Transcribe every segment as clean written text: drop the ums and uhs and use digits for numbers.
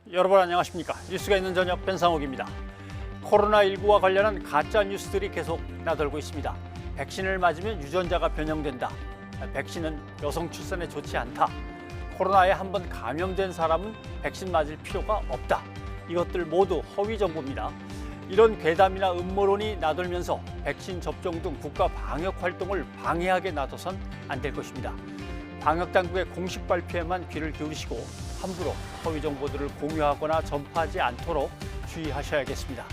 여러분 안녕하십니까? 뉴스가 있는 저녁 변상욱입니다. 코로나19와 관련한 가짜 뉴스들이 계속 나돌고 있습니다. 백신을 맞으면 유전자가 변형된다. 백신은 여성 출산에 좋지 않다. 코로나에 한번 감염된 사람은 백신 맞을 필요가 없다. 이것들 모두 허위 정보입니다. 이런 괴담이나 음모론이 나돌면서 백신 접종 등 국가 방역 활동을 방해하게 놔둬선 안 될 것입니다. 방역 당국의 공식 발표에만 귀를 기울이시고 함부로 허위 정보들을 공유하거나 전파하지 않도록 주의하셔야겠습니다.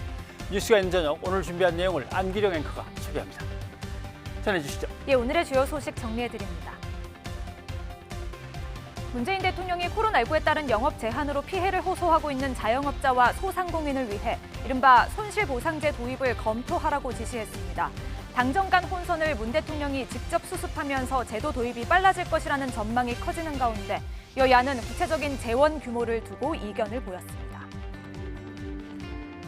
뉴스가 있는 저녁 오늘 준비한 내용을 안기령 앵커가 소개합니다. 전해주시죠. 오늘의 주요 소식 정리해드립니다. 문재인 대통령이 코로나19에 따른 영업 제한으로 피해를 호소하고 있는 자영업자와 소상공인을 위해 이른바 손실보상제 도입을 검토하라고 지시했습니다. 당정 간 혼선을 문 대통령이 직접 수습하면서 제도 도입이 빨라질 것이라는 전망이 커지는 가운데 여야는 구체적인 재원 규모를 두고 이견을 보였습니다.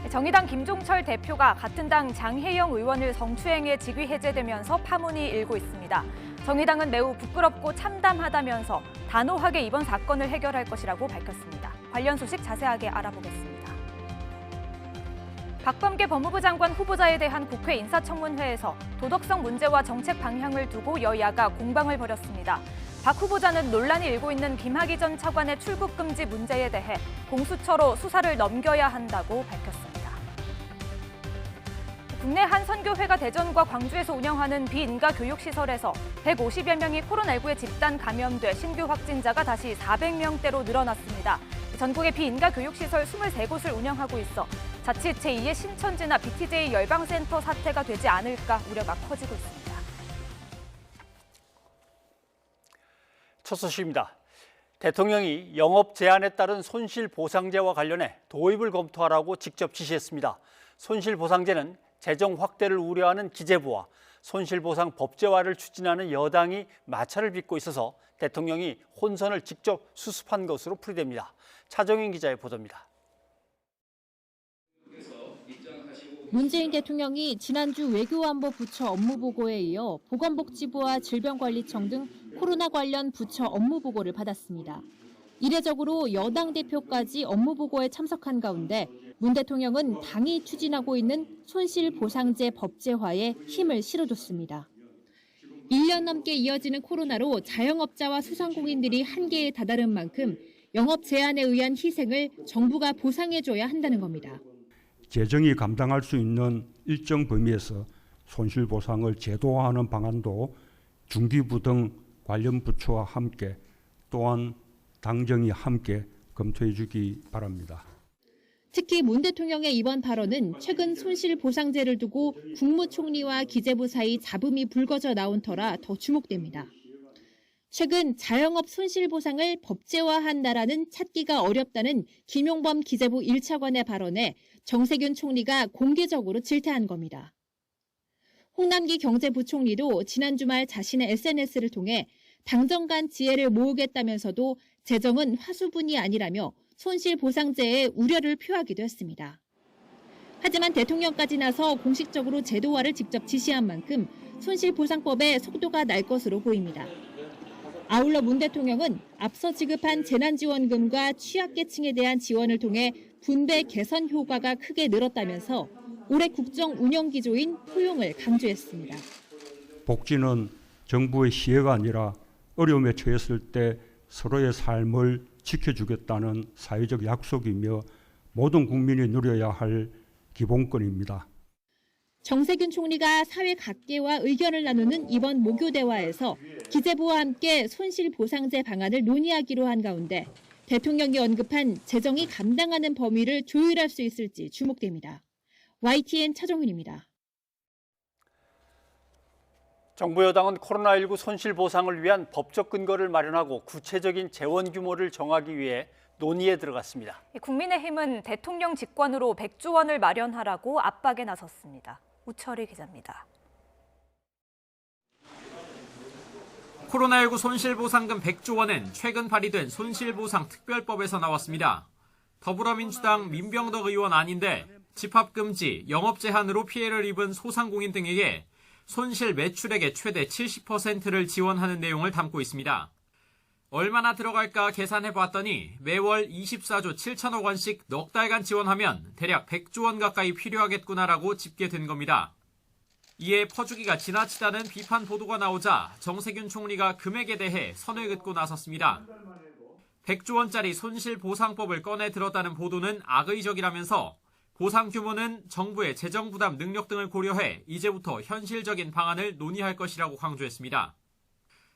정의당 김종철 대표가 같은 당 장혜영 의원을 성추행해 직위 해제되면서 파문이 일고 있습니다. 정의당은 매우 부끄럽고 참담하다면서 단호하게 이번 사건을 해결할 것이라고 밝혔습니다. 관련 소식 자세하게 알아보겠습니다. 박범계 법무부 장관 후보자에 대한 국회 인사청문회에서 도덕성 문제와 정책 방향을 두고 여야가 공방을 벌였습니다. 박 후보자는 논란이 일고 있는 김학의 전 차관의 출국 금지 문제에 대해 공수처로 수사를 넘겨야 한다고 밝혔습니다. 국내 한 선교회가 대전과 광주에서 운영하는 비인가 교육시설에서 150여 명이 코로나19에 집단 감염돼 신규 확진자가 다시 400명대로 늘어났습니다. 전국의 비인가 교육시설 23곳을 운영하고 있어 자칫 제2의 신천지나 BTJ 열방센터 사태가 되지 않을까 우려가 커지고 있습니다. 첫 소식입니다. 대통령이 영업 제한에 따른 손실보상제와 관련해 도입을 검토하라고 직접 지시했습니다. 손실보상제는 재정 확대를 우려하는 기재부와 손실보상 법제화를 추진하는 여당이 마찰을 빚고 있어서 대통령이 혼선을 직접 수습한 것으로 풀이됩니다. 차정인 기자의 보도입니다. 문재인 대통령이 지난주 외교안보 부처 업무보고에 이어 보건복지부와 질병관리청 등 코로나 관련 부처 업무보고를 받았습니다. 이례적으로 여당 대표까지 업무보고에 참석한 가운데 문 대통령은 당이 추진하고 있는 손실보상제 법제화에 힘을 실어줬습니다. 1년 넘게 이어지는 코로나로 자영업자와 소상공인들이 한계에 다다른 만큼 영업 제한에 의한 희생을 정부가 보상해줘야 한다는 겁니다. 재정이 감당할 수 있는 일정 범위에서 손실보상을 제도화하는 방안도 중기부 등 관련 부처와 함께 또한 당정이 함께 검토해 주기 바랍니다. 특히 문 대통령의 이번 발언은 최근 손실보상제를 두고 국무총리와 기재부 사이 잡음이 불거져 나온 터라 더 주목됩니다. 최근 자영업 손실보상을 법제화한다라는 찾기가 어렵다는 김용범 기재부 1차관의 발언에 정세균 총리가 공개적으로 질타한 겁니다. 홍남기 경제부총리도 지난 주말 자신의 SNS를 통해 당정 간 지혜를 모으겠다면서도 재정은 화수분이 아니라며 손실보상제에 우려를 표하기도 했습니다. 하지만 대통령까지 나서 공식적으로 제도화를 직접 지시한 만큼 손실보상법에 속도가 날 것으로 보입니다. 아울러 문 대통령은 앞서 지급한 재난지원금과 취약계층에 대한 지원을 통해 분배 개선 효과가 크게 늘었다면서 올해 국정 운영 기조인 포용을 강조했습니다. 복지는 정부의 시혜가 아니라 어려움에 처했을 때 서로의 삶을 지켜주겠다는 사회적 약속이며 모든 국민이 누려야 할 기본권입니다. 정세균 총리가 사회 각계와 의견을 나누는 이번 모교 대화에서 기재부와 함께 손실보상제 방안을 논의하기로 한 가운데 대통령이 언급한 재정이 감당하는 범위를 조율할 수 있을지 주목됩니다. YTN 차정윤입니다. 정부 여당은 코로나19 손실보상을 위한 법적 근거를 마련하고 구체적인 재원 규모를 정하기 위해 논의에 들어갔습니다. 국민의힘은 대통령 직권으로 100조 원을 마련하라고 압박에 나섰습니다. 우철희 기자입니다. 코로나19 손실보상금 100조 원은 최근 발의된 손실보상 특별법에서 나왔습니다. 더불어민주당 민병덕 의원 안인데 집합금지, 영업제한으로 피해를 입은 소상공인 등에게 손실 매출액의 최대 70%를 지원하는 내용을 담고 있습니다. 얼마나 들어갈까 계산해 봤더니 매월 24조 7천억 원씩 넉 달간 지원하면 대략 100조 원 가까이 필요하겠구나라고 집계된 겁니다. 이에 퍼주기가 지나치다는 비판 보도가 나오자 정세균 총리가 금액에 대해 선을 긋고 나섰습니다. 100조 원짜리 손실보상법을 꺼내 들었다는 보도는 악의적이라면서 보상 규모는 정부의 재정 부담 능력 등을 고려해 이제부터 현실적인 방안을 논의할 것이라고 강조했습니다.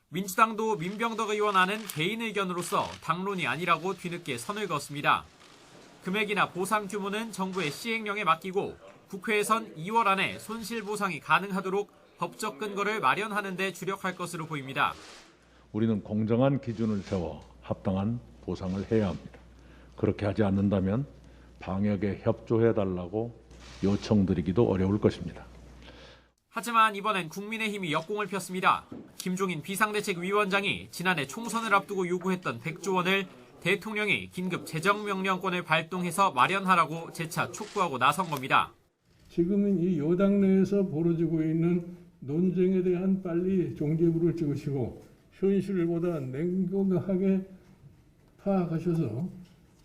민주당도 민병덕 의원 안은 개인 의견으로서 당론이 아니라고 뒤늦게 선을 그었습니다. 금액이나 보상 규모는 정부의 시행령에 맡기고 국회에선 2월 안에 손실보상이 가능하도록 법적 근거를 마련하는 데 주력할 것으로 보입니다. 우리는 공정한 기준을 세워 합당한 보상을 해야 합니다. 그렇게 하지 않는다면 방역에 협조해달라고 요청드리기도 어려울 것입니다. 하지만 이번엔 국민의힘이 역공을 폈습니다. 김종인 비상대책위원장이 지난해 총선을 앞두고 요구했던 100조 원을 대통령이 긴급 재정명령권을 발동해서 마련하라고 재차 촉구하고 나선 겁니다. 지금은 이 여당 내에서 벌어지고 있는 논쟁에 대한 빨리 종지부를 찍으시고 현실보다 냉정하게 파악하셔서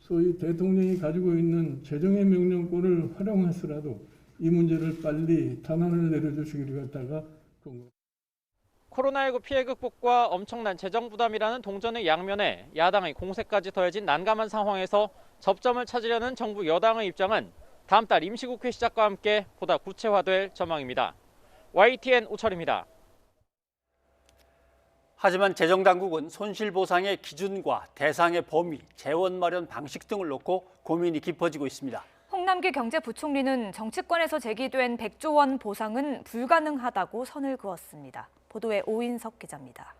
소위 대통령이 가지고 있는 재정의 명령권을 활용해서라도 이 문제를 빨리 단안을 내려주시기를 갖다가 코로나19 피해 극복과 엄청난 재정 부담이라는 동전의 양면에 야당의 공세까지 더해진 난감한 상황에서 접점을 찾으려는 정부 여당의 입장은 다음 달 임시국회 시작과 함께 보다 구체화될 전망입니다. YTN 오철입니다. 하지만 재정당국은 손실보상의 기준과 대상의 범위, 재원 마련 방식 등을 놓고 고민이 깊어지고 있습니다. 홍남기 경제부총리는 정치권에서 제기된 100조 원 보상은 불가능하다고 선을 그었습니다. 보도에 오인석 기자입니다.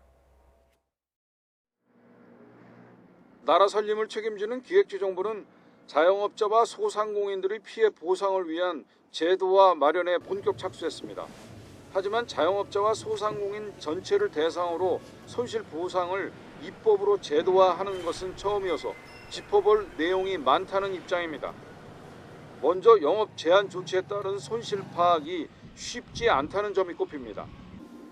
나라 살림을 책임지는 기획재정부는 자영업자와 소상공인들의 피해 보상을 위한 제도화 마련에 본격 착수했습니다. 하지만 자영업자와 소상공인 전체를 대상으로 손실 보상을 입법으로 제도화하는 것은 처음이어서 짚어볼 내용이 많다는 입장입니다. 먼저 영업 제한 조치에 따른 손실 파악이 쉽지 않다는 점이 꼽힙니다.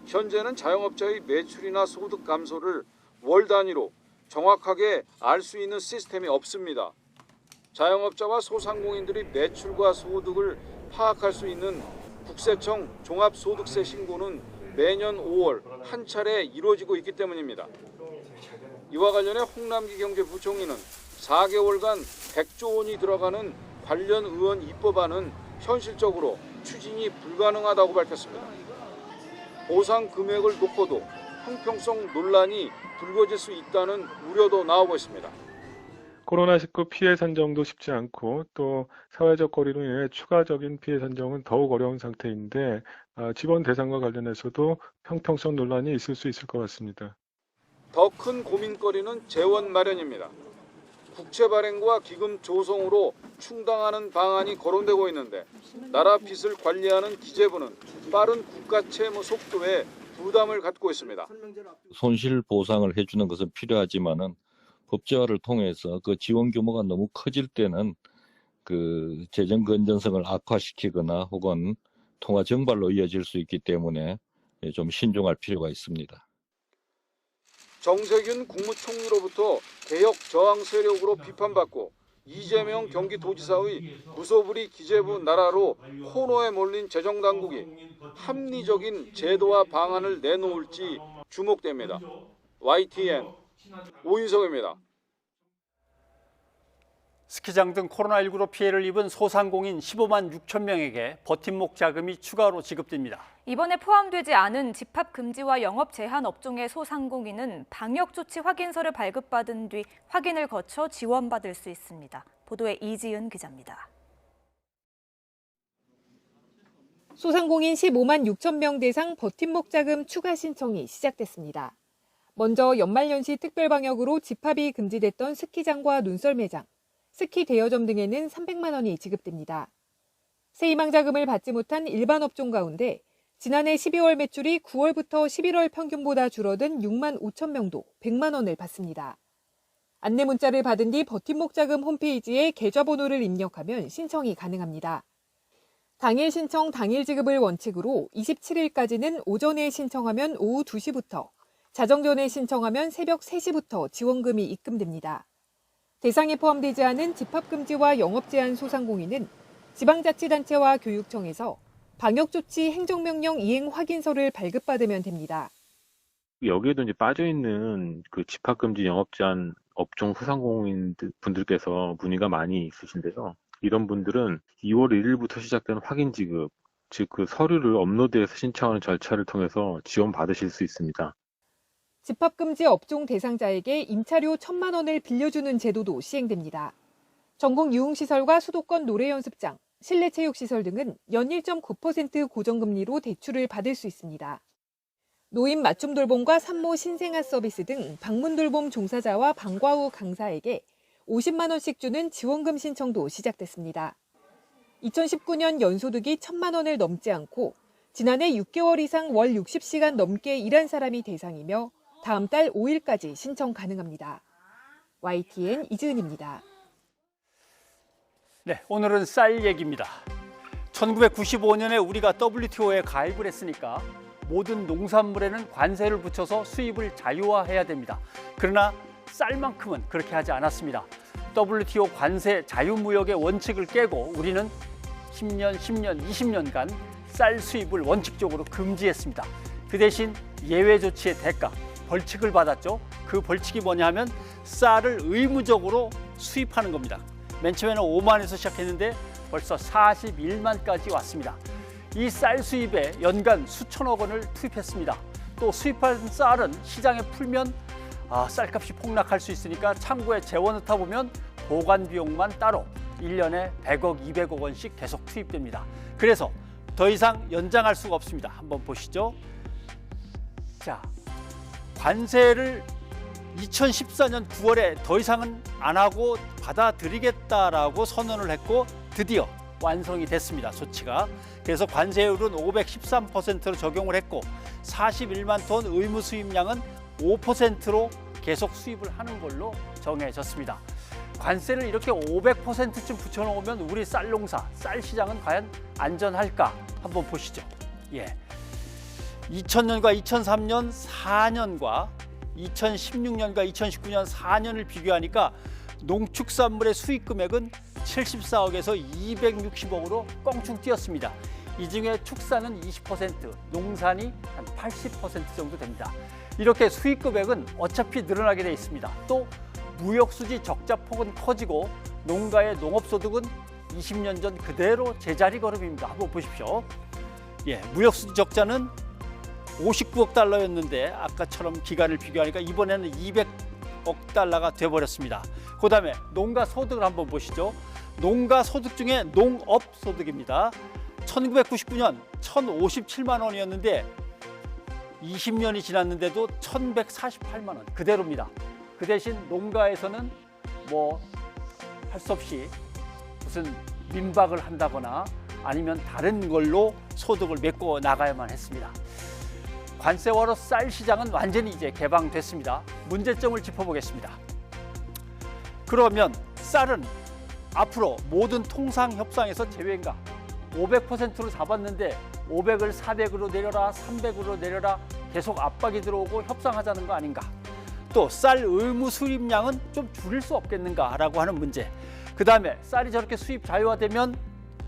현재는 자영업자의 매출이나 소득 감소를 월 단위로 정확하게 알 수 있는 시스템이 없습니다. 자영업자와 소상공인들의 매출과 소득을 파악할 수 있는 국세청 종합소득세 신고는 매년 5월 한 차례 이루어지고 있기 때문입니다. 이와 관련해 홍남기 경제부총리는 4개월간 100조 원이 들어가는 관련 의원 입법안은 현실적으로 추진이 불가능하다고 밝혔습니다. 보상 금액을 높여도 형평성 논란이 불거질 수 있다는 우려도 나오고 있습니다. 코로나19 피해 산정도 쉽지 않고 또 사회적 거리로 인해 추가적인 피해 산정은 더욱 어려운 상태인데 지원 대상과 관련해서도 형평성 논란이 있을 수 있을 것 같습니다. 더 큰 고민거리는 재원 마련입니다. 국채 발행과 기금 조성으로 충당하는 방안이 거론되고 있는데 나라 빚을 관리하는 기재부는 빠른 국가 채무 속도에 부담을 갖고 있습니다. 손실 보상을 해주는 것은 필요하지만은 법제화를 통해서 그 지원 규모가 너무 커질 때는 그 재정 건전성을 악화시키거나 혹은 통화 정발로 이어질 수 있기 때문에 좀 신중할 필요가 있습니다. 정세균 국무총리로부터 개혁 저항 세력으로 비판받고 이재명 경기도지사의 무소불위 기재부 나라로 코너에 몰린 재정당국이 합리적인 제도화 방안을 내놓을지 주목됩니다. YTN 오인석입니다. 스키장 등 코로나19로 피해를 입은 소상공인 15만 6천 명에게 버팀목 자금이 추가로 지급됩니다. 이번에 포함되지 않은 집합 금지와 영업 제한 업종의 소상공인은 방역 조치 확인서를 발급받은 뒤 확인을 거쳐 지원받을 수 있습니다. 보도에 이지은 기자입니다. 소상공인 15만 6천 명 대상 버팀목 자금 추가 신청이 시작됐습니다. 먼저 연말연시 특별방역으로 집합이 금지됐던 스키장과 눈썰 매장, 스키 대여점 등에는 300만 원이 지급됩니다. 세희망 자금을 받지 못한 일반 업종 가운데 지난해 12월 매출이 9월부터 11월 평균보다 줄어든 6만 5천 명도 100만 원을 받습니다. 안내 문자를 받은 뒤 버팀목 자금 홈페이지에 계좌번호를 입력하면 신청이 가능합니다. 당일 신청, 당일 지급을 원칙으로 27일까지는 오전에 신청하면 오후 2시부터, 자정 전에 신청하면 새벽 3시부터 지원금이 입금됩니다. 대상에 포함되지 않은 집합금지와 영업제한 소상공인은 지방자치단체와 교육청에서 방역조치 행정명령 이행 확인서를 발급받으면 됩니다. 여기에도 이제 빠져있는 그 집합금지 영업제한 업종 소상공인 분들께서 문의가 많이 있으신데요. 이런 분들은 2월 1일부터 시작되는 확인 지급, 즉 그 서류를 업로드해서 신청하는 절차를 통해서 지원받으실 수 있습니다. 집합금지 업종 대상자에게 임차료 1,000만 원을 빌려주는 제도도 시행됩니다. 전국 유흥시설과 수도권 노래연습장, 실내체육시설 등은 연 1.9% 고정금리로 대출을 받을 수 있습니다. 노인 맞춤 돌봄과 산모 신생아 서비스 등 방문 돌봄 종사자와 방과 후 강사에게 50만 원씩 주는 지원금 신청도 시작됐습니다. 2019년 연소득이 1,000만 원을 넘지 않고 지난해 6개월 이상 월 60시간 넘게 일한 사람이 대상이며 다음 달 5일까지 신청 가능합니다. YTN 이지은입니다. 네, 오늘은 쌀 얘기입니다. 1995년에 우리가 WTO에 가입을 했으니까 모든 농산물에는 관세를 붙여서 수입을 자유화해야 됩니다. 그러나 쌀만큼은 그렇게 하지 않았습니다. WTO 관세 자유무역의 원칙을 깨고 우리는 10년, 20년간 쌀 수입을 원칙적으로 금지했습니다. 그 대신 예외 조치의 대가, 벌칙을 받았죠. 그 벌칙이 뭐냐 하면 쌀을 의무적으로 수입하는 겁니다. 맨 처음에는 5만에서 시작했는데 벌써 41만까지 왔습니다. 이 쌀 수입에 연간 수천억 원을 투입했습니다. 또 수입한 쌀은 시장에 풀면 쌀값이 폭락할 수 있으니까 창고에 재워놓다 보면 보관 비용만 따로 1년에 100억, 200억 원씩 계속 투입됩니다. 그래서 더 이상 연장할 수가 없습니다. 한번 보시죠. 자, 관세를 2014년 9월에 더 이상은 안 하고 받아들이겠다라고 선언을 했고 드디어 완성이 됐습니다. 조치가. 그래서 관세율은 513%로 적용을 했고 41만 톤 의무 수입량은 5%로 계속 수입을 하는 걸로 정해졌습니다. 관세를 이렇게 500%쯤 붙여놓으면 우리 쌀 농사, 쌀 시장은 과연 안전할까? 한번 보시죠. 2000년과 2003년 4년과 2016년과 2019년 4년을 비교하니까 농축산물의 수입 금액은 74억에서 260억으로 껑충 뛰었습니다. 이 중에 축산은 20%, 농산이 한 80% 정도 됩니다. 이렇게 수입 금액은 어차피 늘어나게 돼 있습니다. 또 무역수지 적자폭은 커지고 농가의 농업소득은 20년 전 그대로 제자리 걸음입니다. 한번 보십시오. 무역수지 적자는 59억 달러였는데 아까처럼 기간을 비교하니까 이번에는 200억 달러가 돼버렸습니다. 그 다음에 농가 소득을 한번 보시죠. 농가 소득 중에 농업 소득입니다. 1999년 1,057만 원이었는데 20년이 지났는데도 1,148만 원 그대로입니다. 그 대신 농가에서는 할 수 없이 무슨 민박을 한다거나 아니면 다른 걸로 소득을 메꿔 나가야만 했습니다. 관세와로 쌀 시장은 완전히 이제 개방됐습니다. 문제점을 짚어보겠습니다. 그러면 쌀은 앞으로 모든 통상 협상에서 제외인가? 500%로 잡았는데 500을 400으로 내려라, 300으로 내려라 계속 압박이 들어오고 협상하자는 거 아닌가? 또 쌀 의무 수입량은 좀 줄일 수 없겠는가라고 하는 문제. 그 다음에 쌀이 저렇게 수입 자유화되면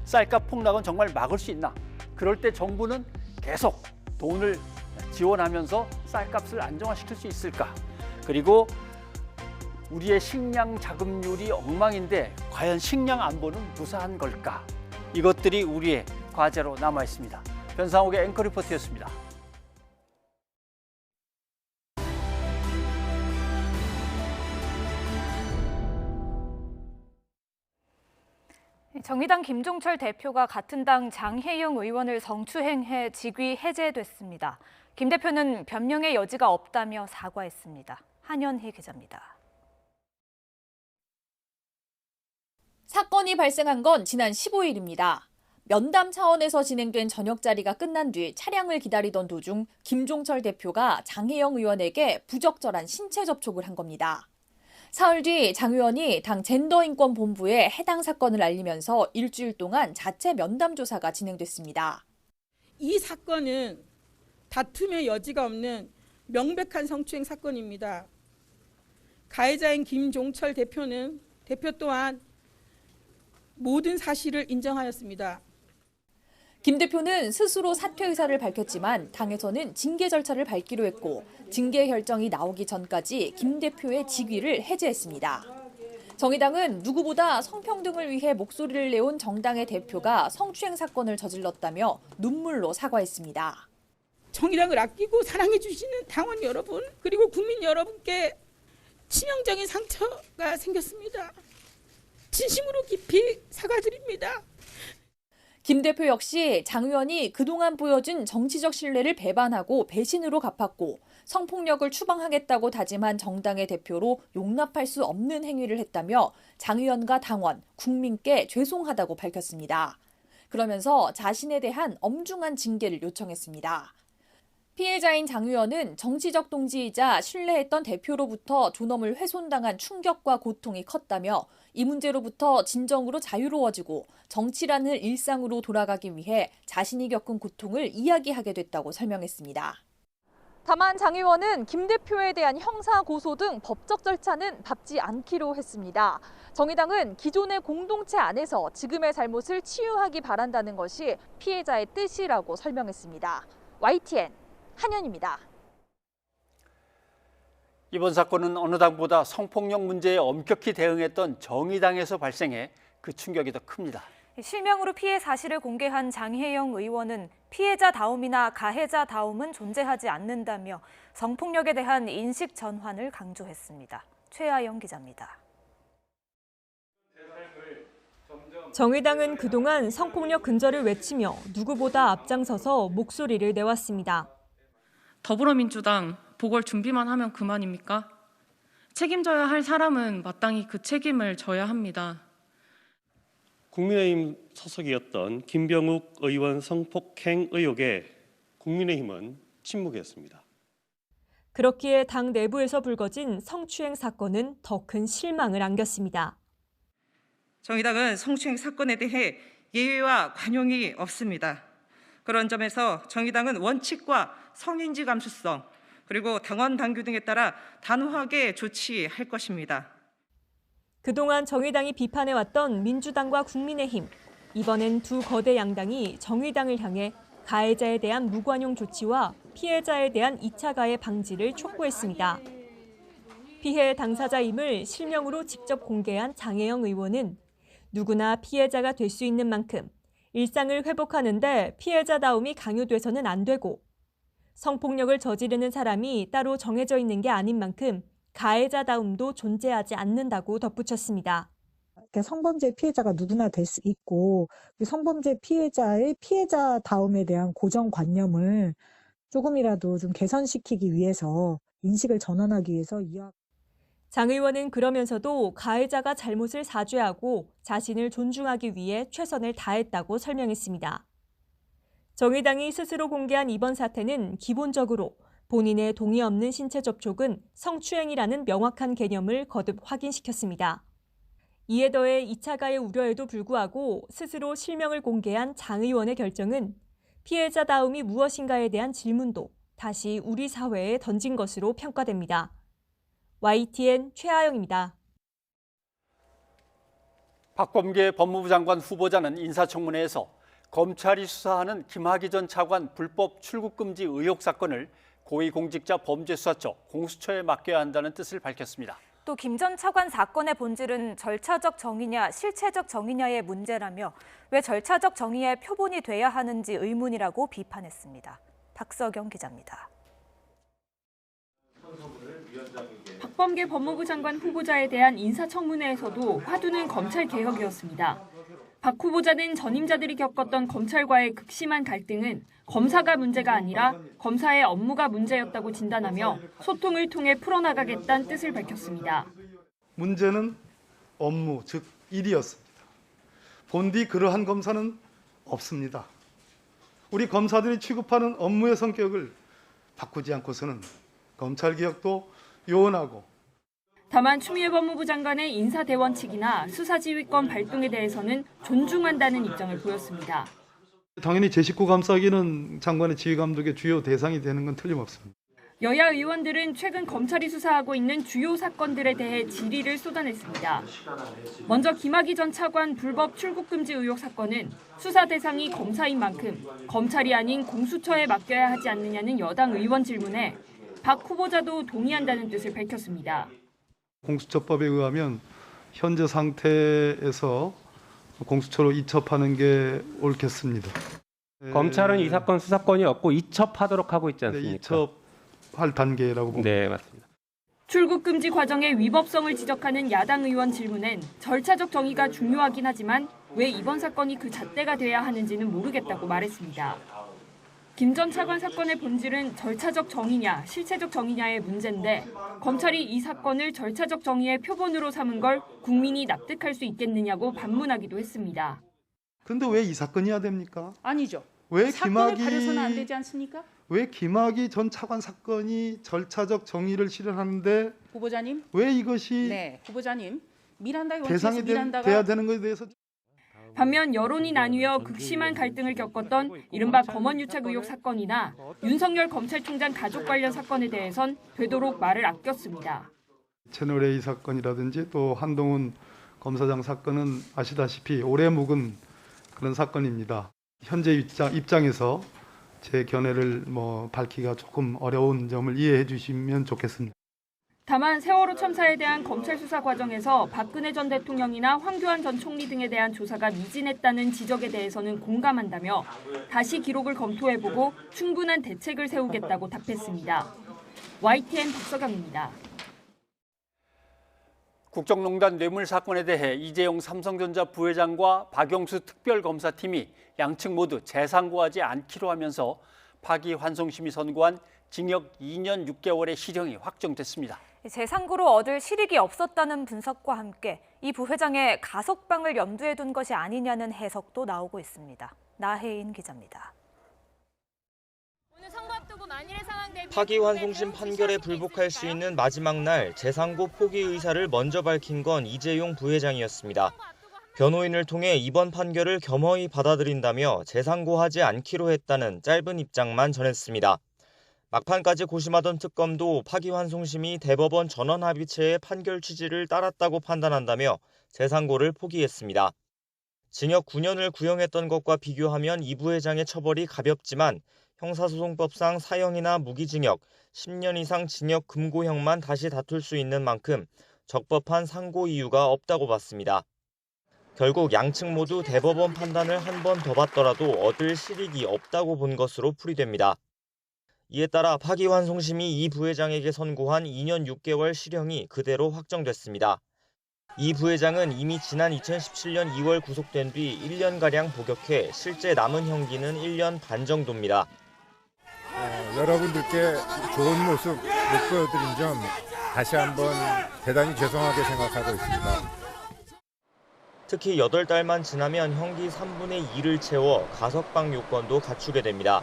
쌀값 폭락은 정말 막을 수 있나? 그럴 때 정부는 계속 돈을 지원하면서 쌀값을 안정화시킬 수 있을까? 그리고 우리의 식량 자금률이 엉망인데 과연 식량 안보는 무사한 걸까? 이것들이 우리의 과제로 남아 있습니다. 변상욱의 앵커 리포트였습니다. 정의당 김종철 대표가 같은 당 장혜영 의원을 성추행해 직위 해제됐습니다. 김 대표는 변명의 여지가 없다며 사과했습니다. 한연희 기자입니다. 사건이 발생한 건 지난 15일입니다. 면담 차원에서 진행된 저녁 자리가 끝난 뒤 차량을 기다리던 도중 김종철 대표가 장혜영 의원에게 부적절한 신체 접촉을 한 겁니다. 사흘 뒤 장 의원이 당 젠더인권본부에 해당 사건을 알리면서 일주일 동안 자체 면담 조사가 진행됐습니다. 이 사건은 다툼의 여지가 없는 명백한 성추행 사건입니다. 가해자인 김종철 대표 또한 모든 사실을 인정하였습니다. 김 대표는 스스로 사퇴 의사를 밝혔지만 당에서는 징계 절차를 밟기로 했고 징계 결정이 나오기 전까지 김 대표의 직위를 해제했습니다. 정의당은 누구보다 성평등을 위해 목소리를 내온 정당의 대표가 성추행 사건을 저질렀다며 눈물로 사과했습니다. 정의당을 아끼고 사랑해 주시는 당원 여러분 그리고 국민 여러분께 치명적인 상처가 생겼습니다. 진심으로 깊이 사과드립니다. 김 대표 역시 장 의원이 그동안 보여준 정치적 신뢰를 배반하고 배신으로 갚았고 성폭력을 추방하겠다고 다짐한 정당의 대표로 용납할 수 없는 행위를 했다며 장 의원과 당원, 국민께 죄송하다고 밝혔습니다. 그러면서 자신에 대한 엄중한 징계를 요청했습니다. 피해자인 장 의원은 정치적 동지이자 신뢰했던 대표로부터 존엄을 훼손당한 충격과 고통이 컸다며 이 문제로부터 진정으로 자유로워지고 정치라는 일상으로 돌아가기 위해 자신이 겪은 고통을 이야기하게 됐다고 설명했습니다. 다만 장 의원은 김 대표에 대한 형사 고소 등 법적 절차는 밟지 않기로 했습니다. 정의당은 기존의 공동체 안에서 지금의 잘못을 치유하기 바란다는 것이 피해자의 뜻이라고 설명했습니다. YTN 한현입니다. 이번 사건은 어느 당보다 성폭력 문제에 엄격히 대응했던 정의당에서 발생해 그 충격이 더 큽니다. 실명으로 피해 사실을 공개한 장혜영 의원은 피해자다움이나 가해자다움은 존재하지 않는다며 성폭력에 대한 인식 전환을 강조했습니다. 최아영 기자입니다. 정의당은 그동안 성폭력 근절을 외치며 누구보다 앞장서서 목소리를 내왔습니다. 더불어민주당 보궐 준비만 하면 그만입니까? 책임져야 할 사람은 마땅히 그 책임을 져야 합니다. 국민의힘 소속이었던 김병욱 의원 성폭행 의혹에 국민의힘은 침묵했습니다. 그렇기에 당 내부에서 불거진 성추행 사건은 더 큰 실망을 안겼습니다. 정의당은 성추행 사건에 대해 예외와 관용이 없습니다. 그런 점에서 정의당은 원칙과 성인지 감수성 그리고 당원 당규 등에 따라 단호하게 조치할 것입니다. 그동안 정의당이 비판해왔던 민주당과 국민의힘, 이번엔 두 거대 양당이 정의당을 향해 가해자에 대한 무관용 조치와 피해자에 대한 2차 가해 방지를 촉구했습니다. 피해 당사자임을 실명으로 직접 공개한 장혜영 의원은 누구나 피해자가 될 수 있는 만큼 일상을 회복하는데 피해자다움이 강요돼서는 안 되고 성폭력을 저지르는 사람이 따로 정해져 있는 게 아닌 만큼 가해자다움도 존재하지 않는다고 덧붙였습니다. 성범죄 피해자가 누구나 될 수 있고 성범죄 피해자의 피해자다움에 대한 고정관념을 조금이라도 좀 개선시키기 위해서 인식을 전환하기 위해서 장 의원은 그러면서도 가해자가 잘못을 사죄하고 자신을 존중하기 위해 최선을 다했다고 설명했습니다. 정의당이 스스로 공개한 이번 사태는 기본적으로 본인의 동의 없는 신체 접촉은 성추행이라는 명확한 개념을 거듭 확인시켰습니다. 이에 더해 2차 가해 우려에도 불구하고 스스로 실명을 공개한 장 의원의 결정은 피해자다움이 무엇인가에 대한 질문도 다시 우리 사회에 던진 것으로 평가됩니다. YTN 최아영입니다. 박범계 법무부 장관 후보자는 인사청문회에서 검찰이 수사하는 김학의 전 차관 불법 출국금지 의혹 사건을 고위공직자범죄수사처 공수처에 맡겨야 한다는 뜻을 밝혔습니다. 또 김 전 차관 사건의 본질은 절차적 정의냐 실체적 정의냐의 문제라며 왜 절차적 정의의 표본이 돼야 하는지 의문이라고 비판했습니다. 박서경 기자입니다. 박범계 법무부 장관 후보자에 대한 인사청문회에서도 화두는 검찰개혁이었습니다. 박 후보자는 전임자들이 겪었던 검찰과의 극심한 갈등은 검사가 문제가 아니라 검사의 업무가 문제였다고 진단하며 소통을 통해 풀어나가겠다는 뜻을 밝혔습니다. 문제는 업무, 즉 일이었습니다. 본디 그러한 검사는 없습니다. 우리 검사들이 취급하는 업무의 성격을 바꾸지 않고서는 검찰개혁도 요원하고 다만 추미애 법무부 장관의 인사대원칙이나 수사지휘권 발동에 대해서는 존중한다는 입장을 보였습니다. 당연히 제 식구 감싸기는 장관의 지휘감독의 주요 대상이 되는 건 틀림없습니다. 여야 의원들은 최근 검찰이 수사하고 있는 주요 사건들에 대해 질의를 쏟아냈습니다. 먼저 김학의 전 차관 불법 출국 금지 의혹 사건은 수사 대상이 검사인 만큼 검찰이 아닌 공수처에 맡겨야 하지 않느냐는 여당 의원 질문에 박 후보자도 동의한다는 뜻을 밝혔습니다. 공수처법에 의하면 현재 상태에서 공수처로 이첩하는 게 옳겠습니다. 검찰은 이 사건 수사권이 없고 이첩하도록 하고 있지 않습니까? 이첩할 단계라고 봅니다. 네, 맞습니다. 출국 금지 과정의 위법성을 지적하는 야당 의원 질문엔 절차적 정의가 중요하긴 하지만 왜 이번 사건이 그 잣대가 돼야 하는지는 모르겠다고 말했습니다. 김 전 차관 사건의 본질은 절차적 정의냐, 실체적 정의냐의 문제인데 검찰이 이 사건을 절차적 정의의 표본으로 삼은 걸 국민이 납득할 수 있겠느냐고 반문하기도 했습니다. 근데 왜 이 사건이어야 됩니까? 아니죠. 왜 사건을 가려서는 안 되지 않습니까? 왜 김학의 전 차관 사건이 절차적 정의를 실현하는데 후보자님? 왜 이것이 네, 후보자님. 미란다의 대상이 원칙에서 미란다가 돼야 되는 것에 대해서 반면 여론이 나뉘어 극심한 갈등을 겪었던 이른바 검언유착 의혹 사건이나 윤석열 검찰총장 가족 관련 사건에 대해선 되도록 말을 아꼈습니다. 채널A 사건이라든지 또 한동훈 검사장 사건은 아시다시피 오래 묵은 그런 사건입니다. 현재 입장에서 제 견해를 밝히기가 조금 어려운 점을 이해해 주시면 좋겠습니다. 다만 세월호 참사에 대한 검찰 수사 과정에서 박근혜 전 대통령이나 황교안 전 총리 등에 대한 조사가 미진했다는 지적에 대해서는 공감한다며 다시 기록을 검토해보고 충분한 대책을 세우겠다고 답했습니다. YTN 박서경입니다. 국정농단 뇌물 사건에 대해 이재용 삼성전자 부회장과 박영수 특별검사팀이 양측 모두 재상고하지 않기로 하면서 파기환송심이 선고한 징역 2년 6개월의 실형이 확정됐습니다. 재상고로 얻을 실익이 없었다는 분석과 함께 이 부회장의 가석방을 염두에 둔 것이 아니냐는 해석도 나오고 있습니다. 나혜인 기자입니다. 파기환송심 판결에 불복할 수 있는 마지막 날 재상고 포기 의사를 먼저 밝힌 건 이재용 부회장이었습니다. 변호인을 통해 이번 판결을 겸허히 받아들인다며 재상고하지 않기로 했다는 짧은 입장만 전했습니다. 막판까지 고심하던 특검도 파기환송심이 대법원 전원합의체의 판결 취지를 따랐다고 판단한다며 재상고를 포기했습니다. 징역 9년을 구형했던 것과 비교하면 이 부회장의 처벌이 가볍지만 형사소송법상 사형이나 무기징역, 10년 이상 징역 금고형만 다시 다툴 수 있는 만큼 적법한 상고 이유가 없다고 봤습니다. 결국 양측 모두 대법원 판단을 한 번 더 받더라도 얻을 실익이 없다고 본 것으로 풀이됩니다. 이에 따라 파기환송심이 이 부회장에게 선고한 2년 6개월 실형이 그대로 확정됐습니다. 이 부회장은 이미 지난 2017년 2월 구속된 뒤 1년가량 복역해 실제 남은 형기는 1년 반 정도입니다. 여러분들께 좋은 모습 못 보여드린 점 다시 한번 대단히 죄송하게 생각하고 있습니다. 특히 8달만 지나면 형기 3분의 2를 채워 가석방 요건도 갖추게 됩니다.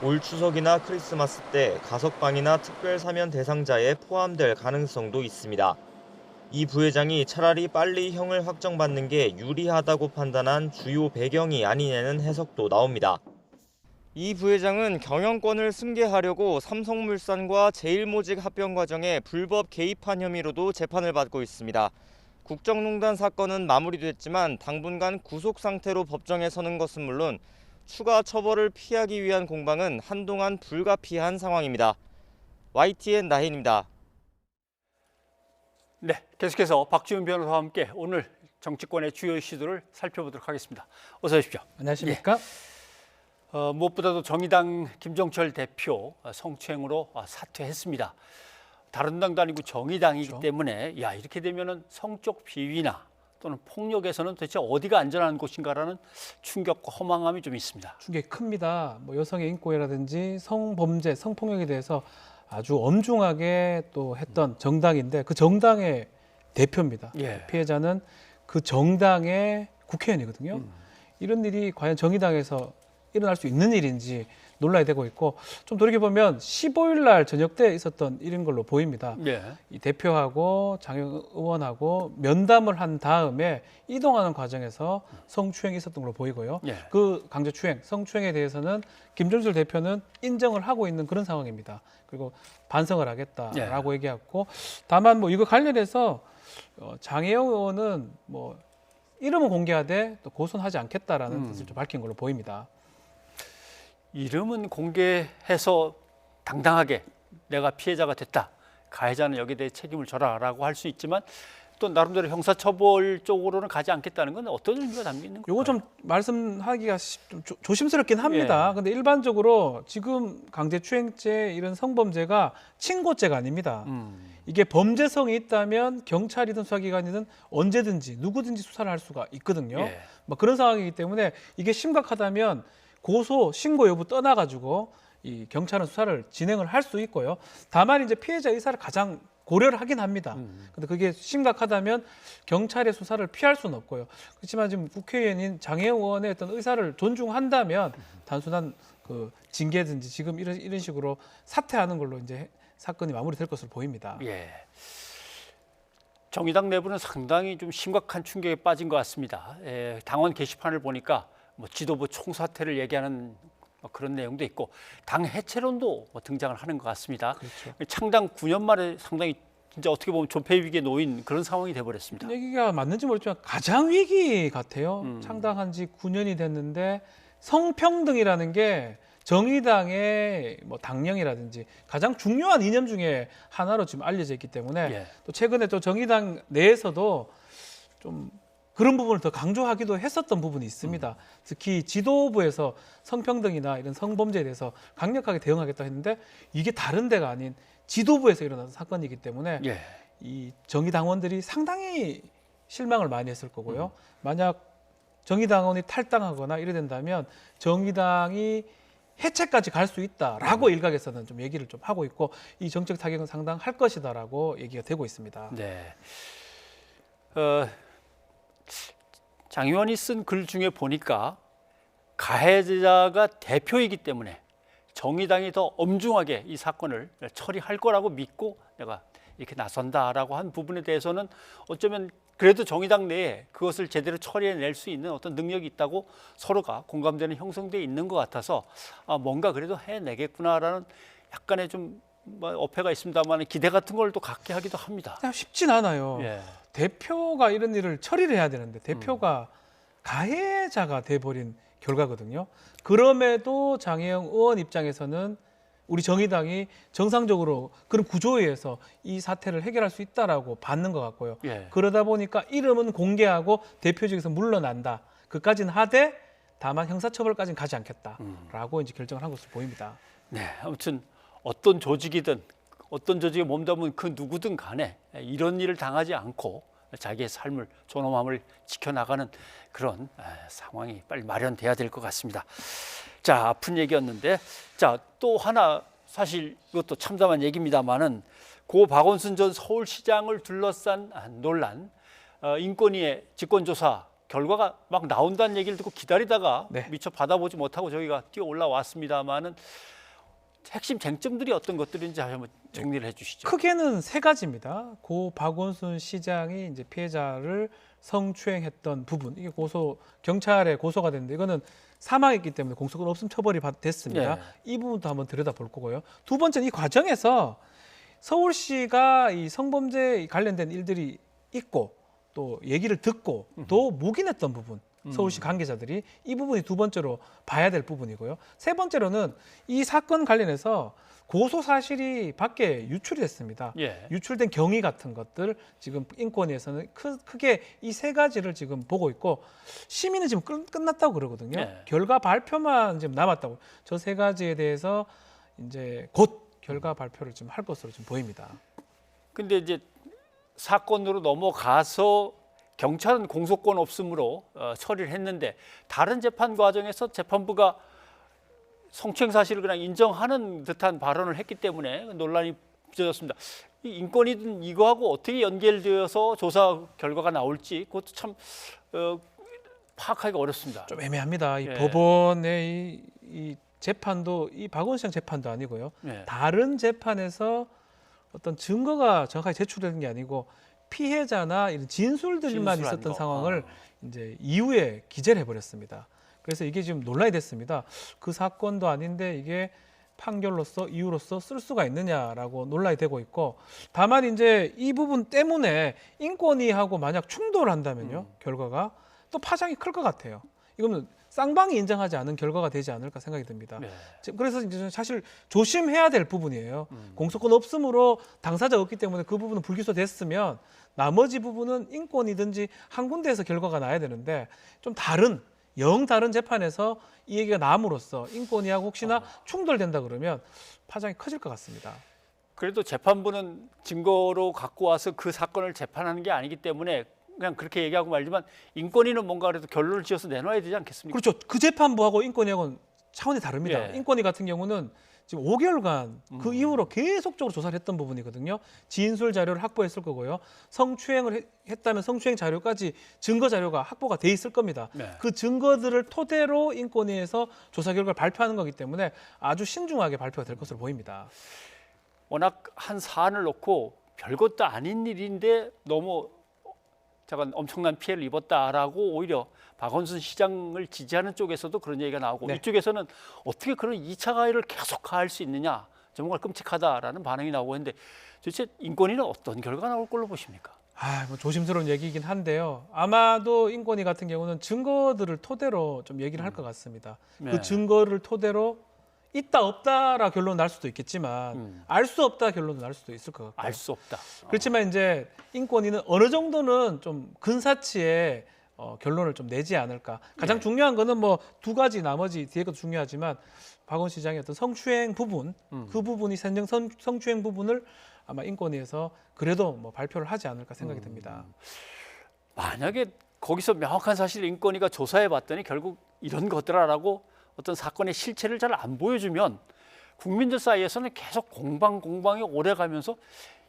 올 추석이나 크리스마스 때 가석방이나 특별사면 대상자에 포함될 가능성도 있습니다. 이 부회장이 차라리 빨리 형을 확정받는 게 유리하다고 판단한 주요 배경이 아니냐는 해석도 나옵니다. 이 부회장은 경영권을 승계하려고 삼성물산과 제일모직 합병 과정에 불법 개입한 혐의로도 재판을 받고 있습니다. 국정농단 사건은 마무리됐지만 당분간 구속 상태로 법정에 서는 것은 물론 추가 처벌을 피하기 위한 공방은 한동안 불가피한 상황입니다. YTN 나혜인입니다. 네, 계속해서 박지훈 변호사와 함께 오늘 정치권의 주요 이슈들을 살펴보도록 하겠습니다. 어서 오십시오. 안녕하십니까? 무엇보다도 정의당 김종철 대표 성추행으로 사퇴했습니다. 다른 당도 아니고 정의당이기 때문에 이렇게 되면은 성적 비위나 또는 폭력에서는 도대체 어디가 안전한 곳인가라는 충격과 허망함이 좀 있습니다. 충격이 큽니다. 여성의 인권이라든지 성범죄, 성폭력에 대해서 아주 엄중하게 또 했던 정당인데 그 정당의 대표입니다. 피해자는 그 정당의 국회의원이거든요. 이런 일이 과연 정의당에서 일어날 수 있는 일인지 논란이 되고 있고 좀 돌이켜보면 15일 날 저녁 때 있었던 일인 걸로 보입니다. 예. 이 대표하고 장영 의원하고 면담을 한 다음에 이동하는 과정에서 성추행이 있었던 걸로 보이고요. 예. 그 강제추행, 성추행에 대해서는 김종철 대표는 인정을 하고 있는 그런 상황입니다. 그리고 반성을 하겠다라고 얘기했고 다만 뭐 이거 관련해서 장혜영 의원은 뭐 이름은 공개하되 또 고소는 하지 않겠다라는 뜻을 좀 밝힌 걸로 보입니다. 이름은 공개해서 당당하게 내가 피해자가 됐다. 가해자는 여기에 대해 책임을 져라라고 할 수 있지만 또 나름대로 형사처벌 쪽으로는 가지 않겠다는 건 어떤 의미가 담겨 있는 걸까요? 요거 좀 말씀하기가 좀 조심스럽긴 합니다. 근데 일반적으로 지금 강제추행죄 이런 성범죄가 친고죄가 아닙니다. 이게 범죄성이 있다면 경찰이든 수사기관이든 언제든지 누구든지 수사를 할 수가 있거든요. 뭐 그런 상황이기 때문에 이게 심각하다면 고소, 신고 여부 떠나가지고 이 경찰은 수사를 진행을 할 수 있고요. 다만 이제 피해자 의사를 가장 고려를 하긴 합니다. 근데 그게 심각하다면 경찰의 수사를 피할 수는 없고요. 그렇지만 지금 국회의원인 장혜영 의원의 어떤 의사를 존중한다면 단순한 그 징계든지 지금 이런 식으로 사퇴하는 걸로 이제 사건이 마무리될 것으로 보입니다. 예. 정의당 내부는 상당히 좀 심각한 충격에 빠진 것 같습니다. 당원 게시판을 보니까 뭐 지도부 총사퇴를 얘기하는 그런 내용도 있고 당 해체론도 등장을 하는 것 같습니다. 그렇죠. 창당 9년 만에 상당히 진짜 어떻게 보면 존폐 위기에 놓인 그런 상황이 돼버렸습니다. 얘기가 맞는지 모르지만 가장 위기 같아요. 창당한 지 9년이 됐는데 성평등이라는 게 정의당의 뭐 당령이라든지 가장 중요한 이념 중에 하나로 지금 알려져 있기 때문에 또 최근에 또 정의당 내에서도 좀 그런 부분을 더 강조하기도 했었던 부분이 있습니다. 특히 지도부에서 성평등이나 이런 성범죄에 대해서 강력하게 대응하겠다 했는데 이게 다른 데가 아닌 지도부에서 일어난 사건이기 때문에 이 정의당원들이 상당히 실망을 많이 했을 거고요. 만약 정의당원이 탈당하거나 이래 된다면 정의당이 해체까지 갈 수 있다라고 일각에서는 좀 얘기를 좀 하고 있고 이 정책 타격은 상당할 것이다라고 얘기가 되고 있습니다. 네. 장 의원이 쓴 글 중에 보니까 가해자가 대표이기 때문에 정의당이 더 엄중하게 이 사건을 처리할 거라고 믿고 내가 이렇게 나선다라고 한 부분에 대해서는 어쩌면 그래도 정의당 내에 그것을 제대로 처리해낼 수 있는 어떤 능력이 있다고 서로가 공감되는 형성돼 있는 것 같아서 뭔가 그래도 해내겠구나라는 약간의 좀 어폐가 있습니다만 기대 같은 걸 또 갖게 하기도 합니다. 쉽진 않아요. 대표가 이런 일을 처리를 해야 되는데 대표가 가해자가 돼버린 결과거든요. 그럼에도 장혜영 의원 입장에서는 우리 정의당이 정상적으로 그런 구조에 의해서 이 사태를 해결할 수 있다라고 받는 것 같고요. 그러다 보니까 이름은 공개하고 대표직에서 물러난다. 그까지는 하되 다만 형사처벌까지는 가지 않겠다라고 이제 결정을 한 것으로 보입니다. 네, 아무튼 어떤 조직이든 어떤 조직에 몸담은 그 누구든 간에 이런 일을 당하지 않고 자기의 삶을 존엄함을 지켜나가는 그런 상황이 빨리 마련돼야 될 것 같습니다. 자, 아픈 얘기였는데 자, 또 하나 사실 이것도 참담한 얘기입니다만은 고 박원순 전 서울시장을 둘러싼 논란, 인권위의 직권조사 결과가 막 나온다는 얘기를 듣고 기다리다가 미처 받아보지 못하고 저희가 뛰어 올라왔습니다만은 핵심 쟁점들이 어떤 것들인지 한번 정리를 해주시죠. 크게는 세 가지입니다. 고 박원순 시장이 이제 피해자를 성추행했던 부분, 이게 경찰에 고소가 됐는데 이거는 사망했기 때문에 공소권 없음 처벌이 됐습니다. 이 부분도 한번 들여다볼 거고요. 두 번째는 이 과정에서 서울시가 이 성범죄 관련된 일들이 있고 또 얘기를 듣고 또 묵인했던 부분. 서울시 관계자들이 이 부분이 두 번째로 봐야 될 부분이고요. 세 번째로는 이 사건 관련해서 고소 사실이 밖에 유출이 됐습니다. 유출된 경위 같은 것들 지금 인권위에서는 크게 이 세 가지를 지금 보고 있고 심의는 지금 끝났다고 그러거든요. 결과 발표만 지금 남았다고. 저 세 가지에 대해서 이제 곧 결과 발표를 지금 할 것으로 지금 보입니다. 근데 이제 사건으로 넘어가서 경찰은 공소권 없음으로 처리를 했는데 다른 재판 과정에서 재판부가 성추행 사실을 그냥 인정하는 듯한 발언을 했기 때문에 논란이 빚어졌습니다. 이 인권위든 이거하고 어떻게 연결되어서 조사 결과가 나올지 그것도 참 파악하기가 어렵습니다. 좀 애매합니다. 이 법원의 이 재판도 이 박원순 시장 재판도 아니고요. 네. 다른 재판에서 어떤 증거가 정확하게 제출되는 게 아니고 피해자나 이런 진술들만 진술한 있었던 거. 상황을 이제 이후에 기재를 해버렸습니다. 그래서 이게 지금 논란이 됐습니다. 그 사건도 아닌데 이게 판결로서 이유로서 쓸 수가 있느냐라고 논란이 되고 있고, 다만 이제 이 부분 때문에 인권위하고 만약 충돌한다면요, 결과가 또 파장이 클 것 같아요. 이거는 쌍방이 인정하지 않은 결과가 되지 않을까 생각이 듭니다. 네. 그래서 이제 사실 조심해야 될 부분이에요. 공소권 없음으로 당사자가 없기 때문에 그 부분은 불기소됐으면 나머지 부분은 인권이든지 한 군데에서 결과가 나야 되는데, 좀 다른 영 다른 재판에서 이 얘기가 남으로써 인권위하고 혹시나 충돌된다 그러면 파장이 커질 것 같습니다. 그래도 재판부는 증거로 갖고 와서 그 사건을 재판하는 게 아니기 때문에 그냥 그렇게 얘기하고 말지만 인권위는 뭔가 그래도 결론을 지어서 내놔야 되지 않겠습니까? 그렇죠. 그 재판부하고 인권위하고는 차원이 다릅니다. 예. 인권위 같은 경우는 지금 5개월간 그 이후로 계속적으로 조사를 했던 부분이거든요. 진술 자료를 확보했을 거고요. 성추행을 했다면 성추행 자료까지 증거 자료가 확보가 돼 있을 겁니다. 네. 그 증거들을 토대로 인권위에서 조사 결과를 발표하는 거기 때문에 아주 신중하게 발표가 될 것으로 보입니다. 워낙 한 사안을 놓고 별것도 아닌 일인데 너무 잠깐 엄청난 피해를 입었다라고 오히려 박원순 시장을 지지하는 쪽에서도 그런 얘기가 나오고, 네. 이쪽에서는 어떻게 그런 2차 가해를 계속 가할 수 있느냐, 정말 끔찍하다라는 반응이 나오고 있는데, 도대체 인권위는 어떤 결과가 나올 걸로 보십니까? 뭐 조심스러운 얘기이긴 한데요. 아마도 인권위 같은 경우는 증거들을 토대로 좀 얘기를 할 것 같습니다. 네. 그 증거를 토대로 있다 없다라 결론 날 수도 있겠지만 알 수 없다 결론도 날 수도 있을 것 같고. 알 수 없다. 그렇지만 이제 인권위는 어느 정도는 좀 근사치의 결론을 좀 내지 않을까. 가장 중요한 거는 뭐 두 가지, 나머지 뒤에 것도 중요하지만 박원순 시장의 어떤 성추행 부분, 그 부분이 성추행 부분을 아마 인권위에서 그래도 뭐 발표를 하지 않을까 생각이 듭니다. 만약에 거기서 명확한 사실 인권위가 조사해 봤더니 결국 이런 거더라라고 어떤 사건의 실체를 잘 안 보여주면 국민들 사이에서는 계속 공방이 오래 가면서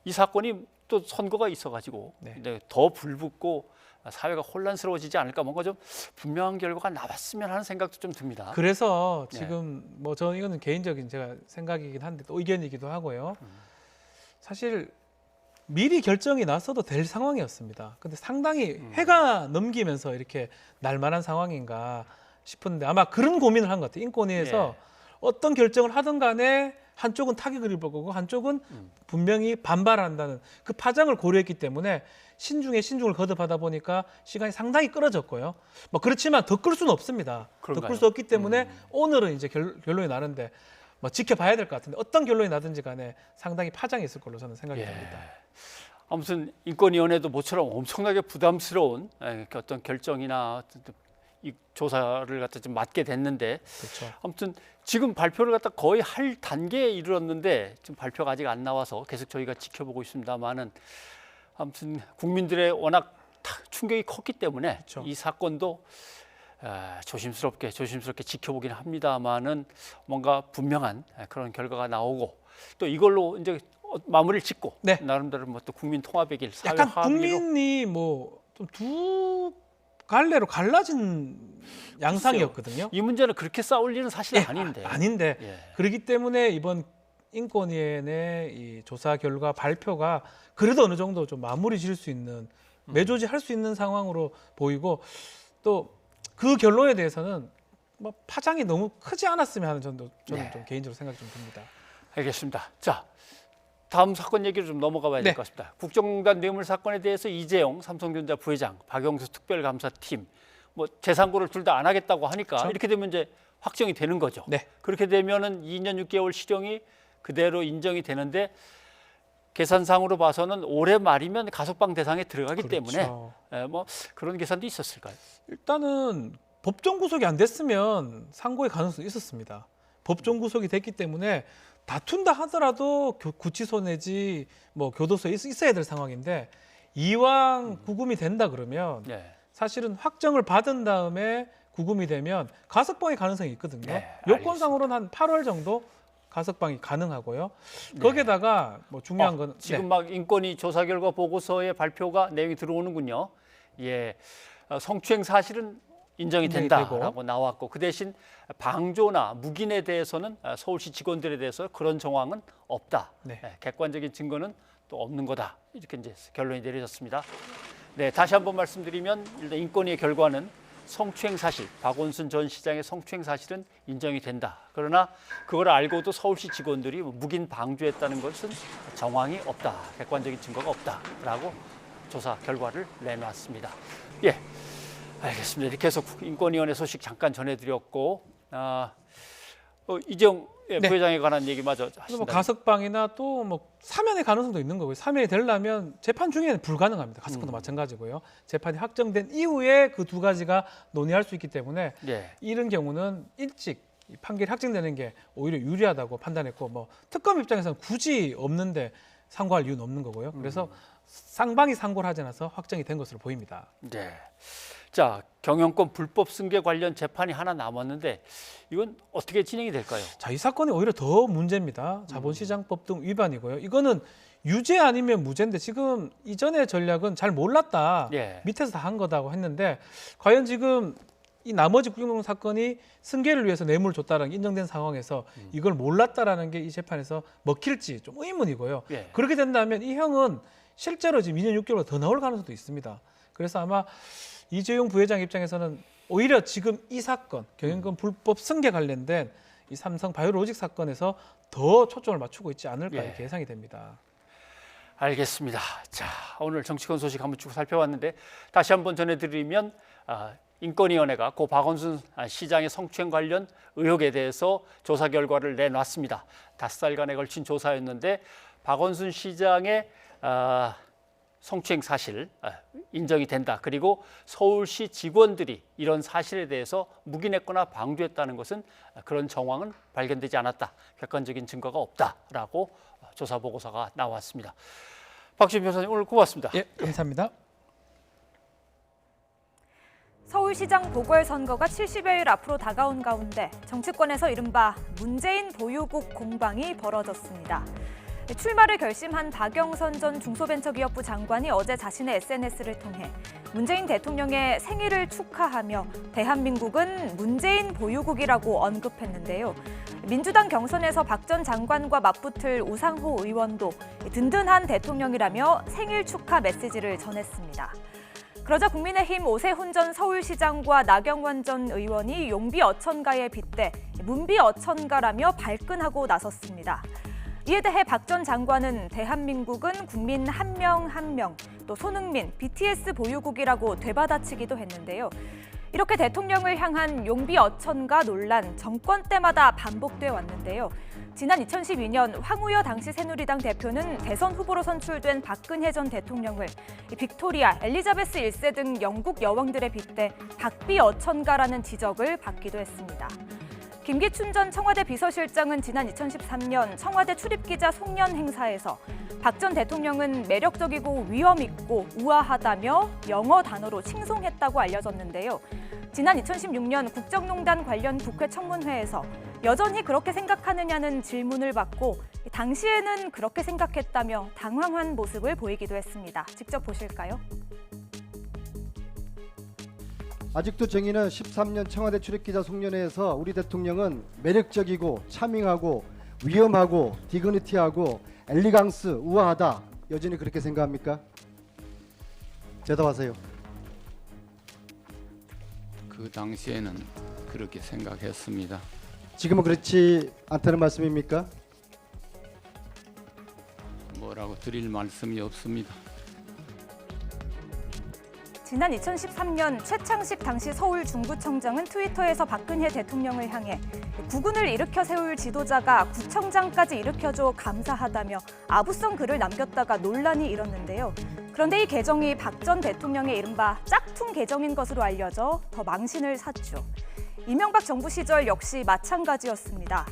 이 사건이 또 선거가 있어가지고 네. 더 불붙고 사회가 혼란스러워지지 않을까, 뭔가 좀 분명한 결과가 나왔으면 하는 생각도 좀 듭니다. 그래서 지금 뭐 저는 이거는 개인적인 제가 생각이긴 한데 또 의견이기도 하고요. 사실 미리 결정이 났어도 될 상황이었습니다. 근데 상당히 해가 넘기면서 이렇게 날만한 상황인가 싶은데 아마 그런 고민을 한 것 같아요. 인권위에서 어떤 결정을 하든 간에 한쪽은 타격을 입을 거고 한쪽은 분명히 반발한다는 그 파장을 고려했기 때문에 신중에 신중을 거듭하다 보니까 시간이 상당히 끌어졌고요. 뭐 그렇지만 더 끌 수는 없습니다. 더 끌 수 없기 때문에 오늘은 이제 결론이 나는데 뭐 지켜봐야 될 것 같은데 어떤 결론이 나든지 간에 상당히 파장이 있을 걸로 저는 생각이 듭니다. 아무튼 인권위원회도 모처럼 엄청나게 부담스러운 어떤 결정이나 이 조사를 갖다 좀 맡게 됐는데, 그렇죠. 아무튼 지금 발표를 갖다 거의 할 단계에 이르렀는데 지금 발표가 아직 안 나와서 계속 저희가 지켜보고 있습니다만은, 아무튼 국민들의 워낙 충격이 컸기 때문에 그렇죠. 이 사건도 조심스럽게 지켜보긴 합니다만은 뭔가 분명한 그런 결과가 나오고 또 이걸로 이제 마무리를 짓고 나름대로 뭐 또 국민 통합의 길, 사회 약간 합의로 국민이 뭐 좀 두 갈래로 갈라진 양상이었거든요. 이 문제는 그렇게 싸울 일은 사실 아닌데. 아닌데 그렇기 때문에 이번 인권위원회 이 조사 결과 발표가 그래도 어느 정도 좀 마무리 지을 수 있는, 매조지할 수 있는 상황으로 보이고, 또 그 결론에 대해서는 뭐 파장이 너무 크지 않았으면 하는 저는 좀 개인적으로 생각이 좀 듭니다. 알겠습니다. 자, 다음 사건 얘기로 좀 넘어가 봐야 될 것 같습니다. 국정농단 뇌물 사건에 대해서 이재용 삼성전자 부회장, 박영수 특별감사팀 뭐 재상고를 둘 다 안 하겠다고 하니까 그렇죠. 이렇게 되면 이제 확정이 되는 거죠. 그렇게 되면은 2년 6개월 실형이 그대로 인정이 되는데, 계산상으로 봐서는 올해 말이면 가석방 대상에 들어가기 때문에 뭐 그런 계산도 있었을까요? 일단은 법정 구속이 안 됐으면 상고의 가능성이 있었습니다. 법정 구속이 됐기 때문에 다툰다 하더라도 구치소 내지 뭐 교도소에 있어야 될 상황인데, 이왕 구금이 된다 그러면 사실은 확정을 받은 다음에 구금이 되면 가석방의 가능성이 있거든요. 여건상으로는 한 8월 정도 가석방이 가능하고요. 거기에다가 뭐 중요한 건 지금 막 인권위 조사 결과 보고서의 발표가 내용이 들어오는군요. 성추행 사실은 인정이 인정이 된다라고 나왔고, 그 대신 방조나 묵인에 대해서는 서울시 직원들에 대해서 그런 정황은 없다. 네. 객관적인 증거는 또 없는 거다. 이렇게 이제 결론이 내려졌습니다. 네, 다시 한번 말씀드리면 일단 인권위의 결과는 성추행 사실, 박원순 전 시장의 성추행 사실은 인정이 된다. 그러나 그걸 알고도 서울시 직원들이 묵인 방조했다는 것은 정황이 없다. 객관적인 증거가 없다라고 조사 결과를 내놨습니다. 예, 알겠습니다. 이렇게 해서 인권위원회 소식 잠깐 전해드렸고, 이재용 부회장에 관한 얘기 마저 하신다. 뭐 가석방이나 또 뭐 사면의 가능성도 있는 거고요. 사면이 되려면 재판 중에는 불가능합니다. 가석방도 마찬가지고요. 재판이 확정된 이후에 그 두 가지가 논의할 수 있기 때문에 이런 경우는 일찍 판결이 확정되는 게 오히려 유리하다고 판단했고, 뭐 특검 입장에서는 굳이 없는데 상고할 이유는 없는 거고요. 그래서 쌍방이 상고를 하지 않아서 확정이 된 것으로 보입니다. 네. 자, 경영권 불법 승계 관련 재판이 하나 남았는데 이건 어떻게 진행이 될까요? 자, 이 사건이 오히려 더 문제입니다. 자본시장법 등 위반이고요. 이거는 유죄 아니면 무죄인데 지금 이전의 전략은 잘 몰랐다. 밑에서 다 한 거다고 했는데 과연 지금 이 나머지 국영농 사건이 승계를 위해서 뇌물을 줬다는 게 인정된 상황에서 이걸 몰랐다라는 게 이 재판에서 먹힐지 좀 의문이고요. 그렇게 된다면 이 형은 실제로 지금 2년 6개월 더 나올 가능성도 있습니다. 그래서 아마 이재용 부회장 입장에서는 오히려 지금 이 사건, 경영권 불법 승계 관련된 이 삼성 바이오로직 사건에서 더 초점을 맞추고 있지 않을까 이렇게 예상이 됩니다. 알겠습니다. 자, 오늘 정치권 소식 한번 쭉 살펴봤는데 다시 한번 전해드리면 인권위원회가 고 박원순 시장의 성추행 관련 의혹에 대해서 조사 결과를 내놨습니다. 5달간에 걸친 조사였는데 박원순 시장의 성추행 사실 인정이 된다. 그리고 서울시 직원들이 이런 사실에 대해서 묵인했거나 방조했다는 것은 그런 정황은 발견되지 않았다. 객관적인 증거가 없다라고 조사 보고서가 나왔습니다. 박지훈 변호사님 오늘 고맙습니다. 예, 감사합니다. 서울시장 보궐선거가 70여일 앞으로 다가온 가운데 정치권에서 이른바 문재인 보유국 공방이 벌어졌습니다. 출마를 결심한 박영선 전 중소벤처기업부 장관이 어제 자신의 SNS를 통해 문재인 대통령의 생일을 축하하며 대한민국은 문재인 보유국이라고 언급했는데요. 민주당 경선에서 박 전 장관과 맞붙을 우상호 의원도 든든한 대통령이라며 생일 축하 메시지를 전했습니다. 그러자 국민의힘 오세훈 전 서울시장과 나경원 전 의원이 용비 어천가에 빗대 문비 어천가라며 발끈하고 나섰습니다. 이에 대해 박 전 장관은 대한민국은 국민 한 명 한 명, 또 손흥민, BTS 보유국이라고 되받아치기도 했는데요. 이렇게 대통령을 향한 용비 어천가 논란 정권 때마다 반복돼 왔는데요. 지난 2012년 황우여 당시 새누리당 대표는 대선 후보로 선출된 박근혜 전 대통령을 빅토리아, 엘리자베스 1세 등 영국 여왕들에 빗대 박비 어천가라는 지적을 받기도 했습니다. 김기춘 전 청와대 비서실장은 지난 2013년 청와대 출입기자 송년 행사에서 박 전 대통령은 매력적이고 위험 있고 우아하다며 영어 단어로 칭송했다고 알려졌는데요. 지난 2016년 국정농단 관련 국회 청문회에서 여전히 그렇게 생각하느냐는 질문을 받고 당시에는 그렇게 생각했다며 당황한 모습을 보이기도 했습니다. 직접 보실까요? 아직도 정의는 13년 청와대 출입기자 송년회에서 우리 대통령은 매력적이고 차밍하고 위험하고 디그니티하고 엘리강스, 우아하다. 여전히 그렇게 생각합니까? 대답하세요. 그 당시에는 그렇게 생각했습니다. 지금은 그렇지 않다는 말씀입니까? 뭐라고 드릴 말씀이 없습니다. 지난 2013년 최창식 당시 서울 중구청장은 트위터에서 박근혜 대통령을 향해 국군을 일으켜 세울 지도자가 구청장까지 일으켜줘 감사하다며 아부성 글을 남겼다가 논란이 일었는데요. 그런데 이 계정이 박 전 대통령의 이른바 짝퉁 계정인 것으로 알려져 더 망신을 샀죠. 이명박 정부 시절 역시 마찬가지였습니다.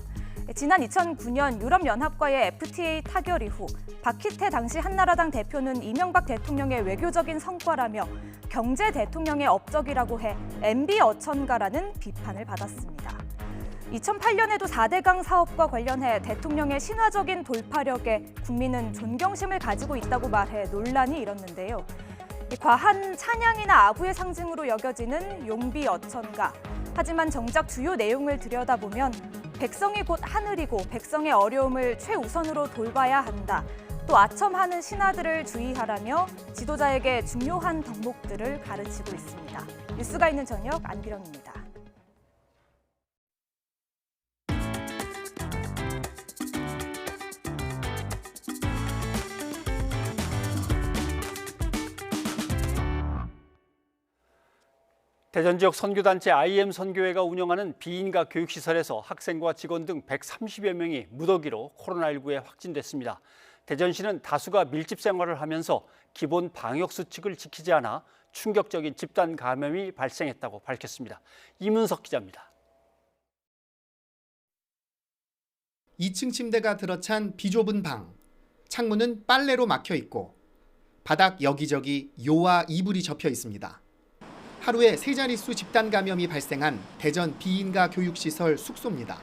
지난 2009년 유럽연합과의 FTA 타결 이후 박희태 당시 한나라당 대표는 이명박 대통령의 외교적인 성과라며 경제 대통령의 업적이라고 해 MB 어천가라는 비판을 받았습니다. 2008년에도 4대강 사업과 관련해 대통령의 신화적인 돌파력에 국민은 존경심을 가지고 있다고 말해 논란이 일었는데요. 과한 찬양이나 아부의 상징으로 여겨지는 용비 어천가. 하지만 정작 주요 내용을 들여다보면 백성이 곧 하늘이고 백성의 어려움을 최우선으로 돌봐야 한다. 또 아첨하는 신하들을 주의하라며 지도자에게 중요한 덕목들을 가르치고 있습니다. 뉴스가 있는 저녁 안비령입니다. 대전 지역 선교단체 IM 선교회가 운영하는 비인가 교육시설에서 학생과 직원 등 130여 명이 무더기로 코로나19에 확진됐습니다. 대전시는 다수가 밀집 생활을 하면서 기본 방역 수칙을 지키지 않아 충격적인 집단 감염이 발생했다고 밝혔습니다. 이문석 기자입니다. 2층 침대가 들어찬 비좁은 방, 창문은 빨래로 막혀 있고 바닥 여기저기 요와 이불이 접혀 있습니다. 하루에 3자릿수 집단 감염이 발생한 대전 비인가 교육시설 숙소입니다.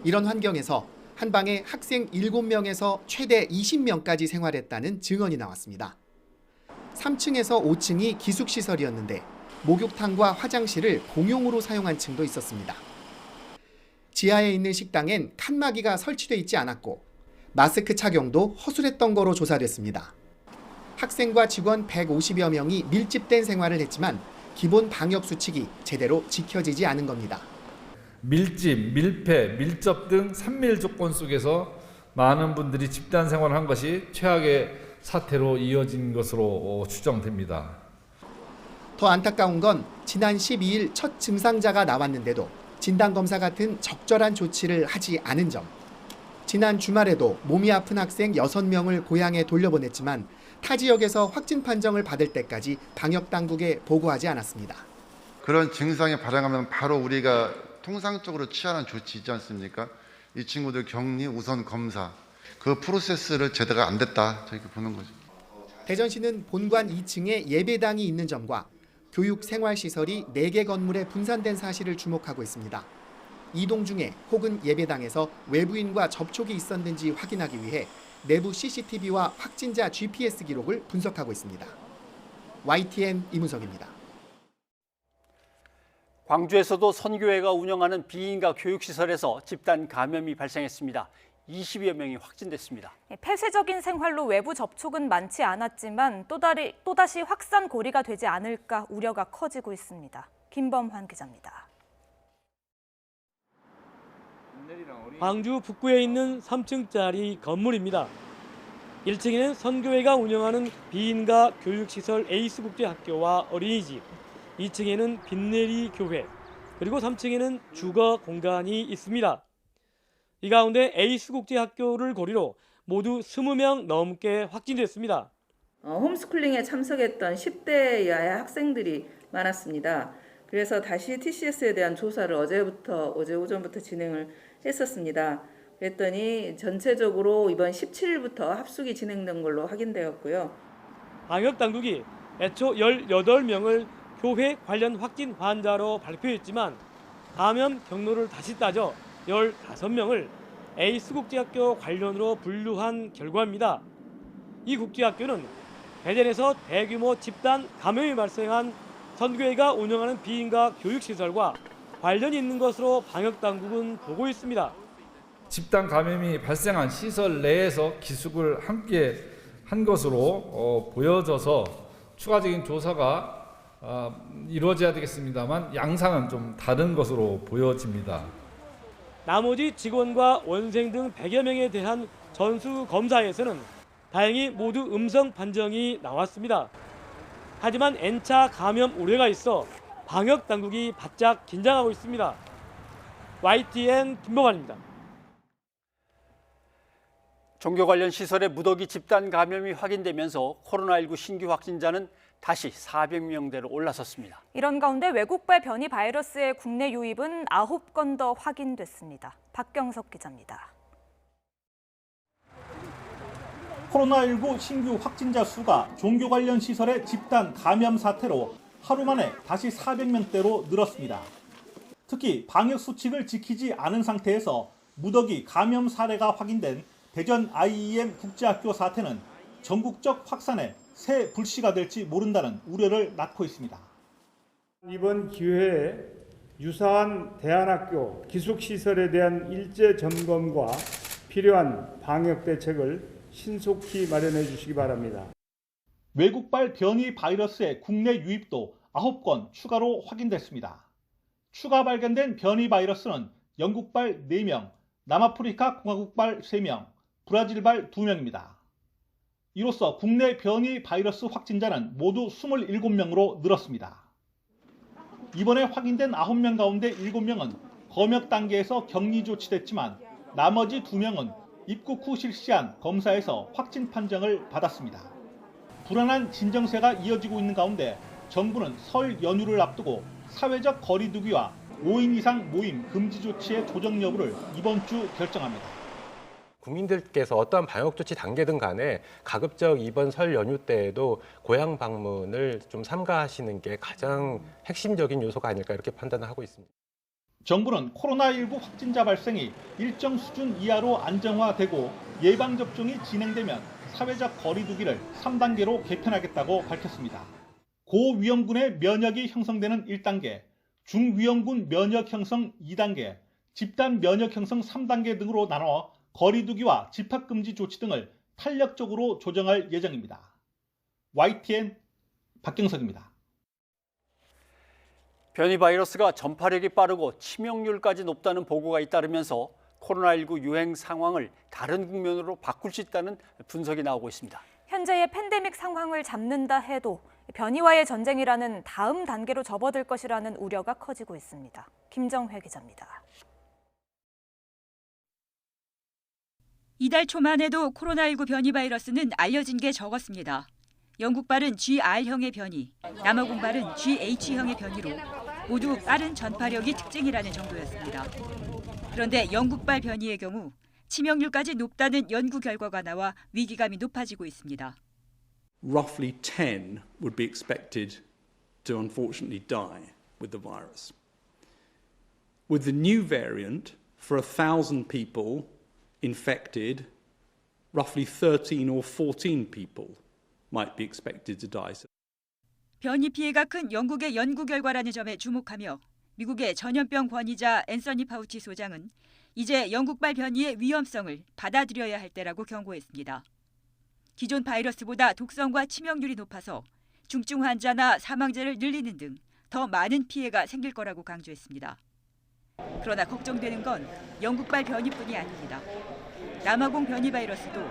이런 환경에서 한 방에 학생 7명에서 최대 20명까지 생활했다는 증언이 나왔습니다. 3층에서 5층이 기숙시설이었는데 목욕탕과 화장실을 공용으로 사용한 층도 있었습니다. 지하에 있는 식당엔 칸막이가 설치돼 있지 않았고 마스크 착용도 허술했던 거로 조사됐습니다. 학생과 직원 150여 명이 밀집된 생활을 했지만 기본 방역 수칙이 제대로 지켜지지 않은 겁니다. 밀집, 밀폐, 밀접 등 3밀 조건 속에서 많은 분들이 집단 생활을 한 것이 최악의 사태로 이어진 것으로 추정됩니다. 더 안타까운 건 지난 12일 첫 증상자가 나왔는데도 진단검사 같은 적절한 조치를 하지 않은 점. 지난 주말에도 몸이 아픈 학생 6명을 고향에 돌려보냈지만 타 지역에서 확진 판정을 받을 때까지 방역당국에 보고하지 않았습니다. 그런 증상이 발생하면 바로 우리가 통상적으로 취하는 조치 있지 않습니까? 이 친구들 격리, 우선 검사, 그 프로세스를 제대로 안 됐다 저렇게 보는 거죠. 대전시는 본관 2층에 예배당이 있는 점과 교육생활시설이 4개 건물에 분산된 사실을 주목하고 있습니다. 이동 중에 혹은 예배당에서 외부인과 접촉이 있었는지 확인하기 위해 내부 CCTV와 확진자 GPS 기록을 분석하고 있습니다. YTN 이문석입니다. 광주에서도 선교회가 운영하는 비인가 교육시설에서 집단 감염이 발생했습니다. 20여 명이 확진됐습니다. 폐쇄적인 생활로 외부 접촉은 많지 않았지만 또다시 확산 고리가 되지 않을까 우려가 커지고 있습니다. 김범환 기자입니다. 광주 북구에 있는 3층짜리 건물입니다. 1층에는 선교회가 운영하는 비인가 교육시설 에이스국제학교와 어린이집, 2층에는 빛내리 교회, 그리고 3층에는 주거 공간이 있습니다. 이 가운데 에이스국제학교를 고리로 모두 20명 넘게 확진됐습니다. 홈스쿨링에 참석했던 10대 이하의 학생들이 많았습니다. 그래서 다시 TCS에 대한 조사를 어제 오전부터 진행을 했었습니다. 그랬더니 전체적으로 이번 17일부터 합숙이 진행된 걸로 확인되었고요. 방역당국이 애초 18명을 교회 관련 확진 환자로 발표했지만 감염 경로를 다시 따져 15명을 에이스국제학교 관련으로 분류한 결과입니다. 이 국제학교는 대전에서 대규모 집단 감염이 발생한 선교회가 운영하는 비인가 교육시설과 관련이 있는 것으로 방역당국은 보고 있습니다. 집단 감염이 발생한 시설 내에서 기숙을 함께 한 것으로 보여져서 추가적인 조사가 이루어져야 되겠습니다만 양상은 좀 다른 것으로 보여집니다. 나머지 직원과 원생 등 100여 명에 대한 전수 검사에서는 다행히 모두 음성 판정이 나왔습니다. 하지만 N차 감염 우려가 있어 방역 당국이 바짝 긴장하고 있습니다. YTN 김범환입니다. 종교 관련 시설에 무더기 집단 감염이 확인되면서 코로나19 신규 확진자는 다시 400명대로 올라섰습니다. 이런 가운데 외국발 변이 바이러스의 국내 유입은 9건 더 확인됐습니다. 박경석 기자입니다. 코로나19 신규 확진자 수가 종교 관련 시설의 집단 감염 사태로 하루 만에 다시 400명대로 늘었습니다. 특히 방역 수칙을 지키지 않은 상태에서 무더기 감염 사례가 확인된 대전 IEM 국제학교 사태는 전국적 확산에 새 불씨가 될지 모른다는 우려를 낳고 있습니다. 이번 기회에 유사한 대안학교 기숙시설에 대한 일제 점검과 필요한 방역 대책을 신속히 마련해 주시기 바랍니다. 외국발 변이 바이러스의 국내 유입도 9건 추가로 확인됐습니다. 추가 발견된 변이 바이러스는 영국발 4명, 남아프리카 공화국발 3명, 브라질발 2명입니다. 이로써 국내 변이 바이러스 확진자는 모두 27명으로 늘었습니다. 이번에 확인된 9명 가운데 7명은 검역 단계에서 격리 조치됐지만 나머지 2명은 입국 후 실시한 검사에서 확진 판정을 받았습니다. 불안한 진정세가 이어지고 있는 가운데 정부는 설 연휴를 앞두고 사회적 거리 두기와 5인 이상 모임 금지 조치의 조정 여부를 이번 주 결정합니다. 국민들께서 어떠한 방역 조치 단계든 간에 가급적 이번 설 연휴 때에도 고향 방문을 좀 삼가하시는 게 가장 핵심적인 요소가 아닐까 이렇게 판단을 하고 있습니다. 정부는 코로나19 확진자 발생이 일정 수준 이하로 안정화되고 예방접종이 진행되면 사회적 거리두기를 3단계로 개편하겠다고 밝혔습니다. 고위험군의 면역이 형성되는 1단계, 중위험군 면역 형성 2단계, 집단 면역 형성 3단계 등으로 나눠 거리두기와 집합금지 조치 등을 탄력적으로 조정할 예정입니다. YTN 박경석입니다. 변이 바이러스가 전파력이 빠르고 치명률까지 높다는 보고가 잇따르면서 코로나19 유행 상황을 다른 국면으로 바꿀 수 있다는 분석이 나오고 있습니다. 현재의 팬데믹 상황을 잡는다 해도 변이와의 전쟁이라는 다음 단계로 접어들 것이라는 우려가 커지고 있습니다. 김정회 기자입니다. 이달 초만 해도 코로나19 변이 바이러스는 알려진 게 적었습니다. 영국발은 GR형의 변이, 남아공발은 GH형의 변이로 모두 빠른 전파력이 특징이라는 정도였습니다. 그런데 영국발 변이의 경우 치명률까지 높다는 연구 결과가 나와 위기감이 높아지고 있습니다. Roughly 10 would be expected to unfortunately die with the virus. With the new variant, for 1,000 people infected, roughly 13 or 14 people might be expected to die. 변이 피해가 큰 영국의 연구 결과라는 점에 주목하며 미국의 전염병 권위자 앤서니 파우치 소장은 이제 영국발 변이의 위험성을 받아들여야 할 때라고 경고했습니다. 기존 바이러스보다 독성과 치명률이 높아서 중증 환자나 사망자를 늘리는 등 더 많은 피해가 생길 거라고 강조했습니다. 그러나 걱정되는 건 영국발 변이뿐이 아닙니다. 남아공 변이 바이러스도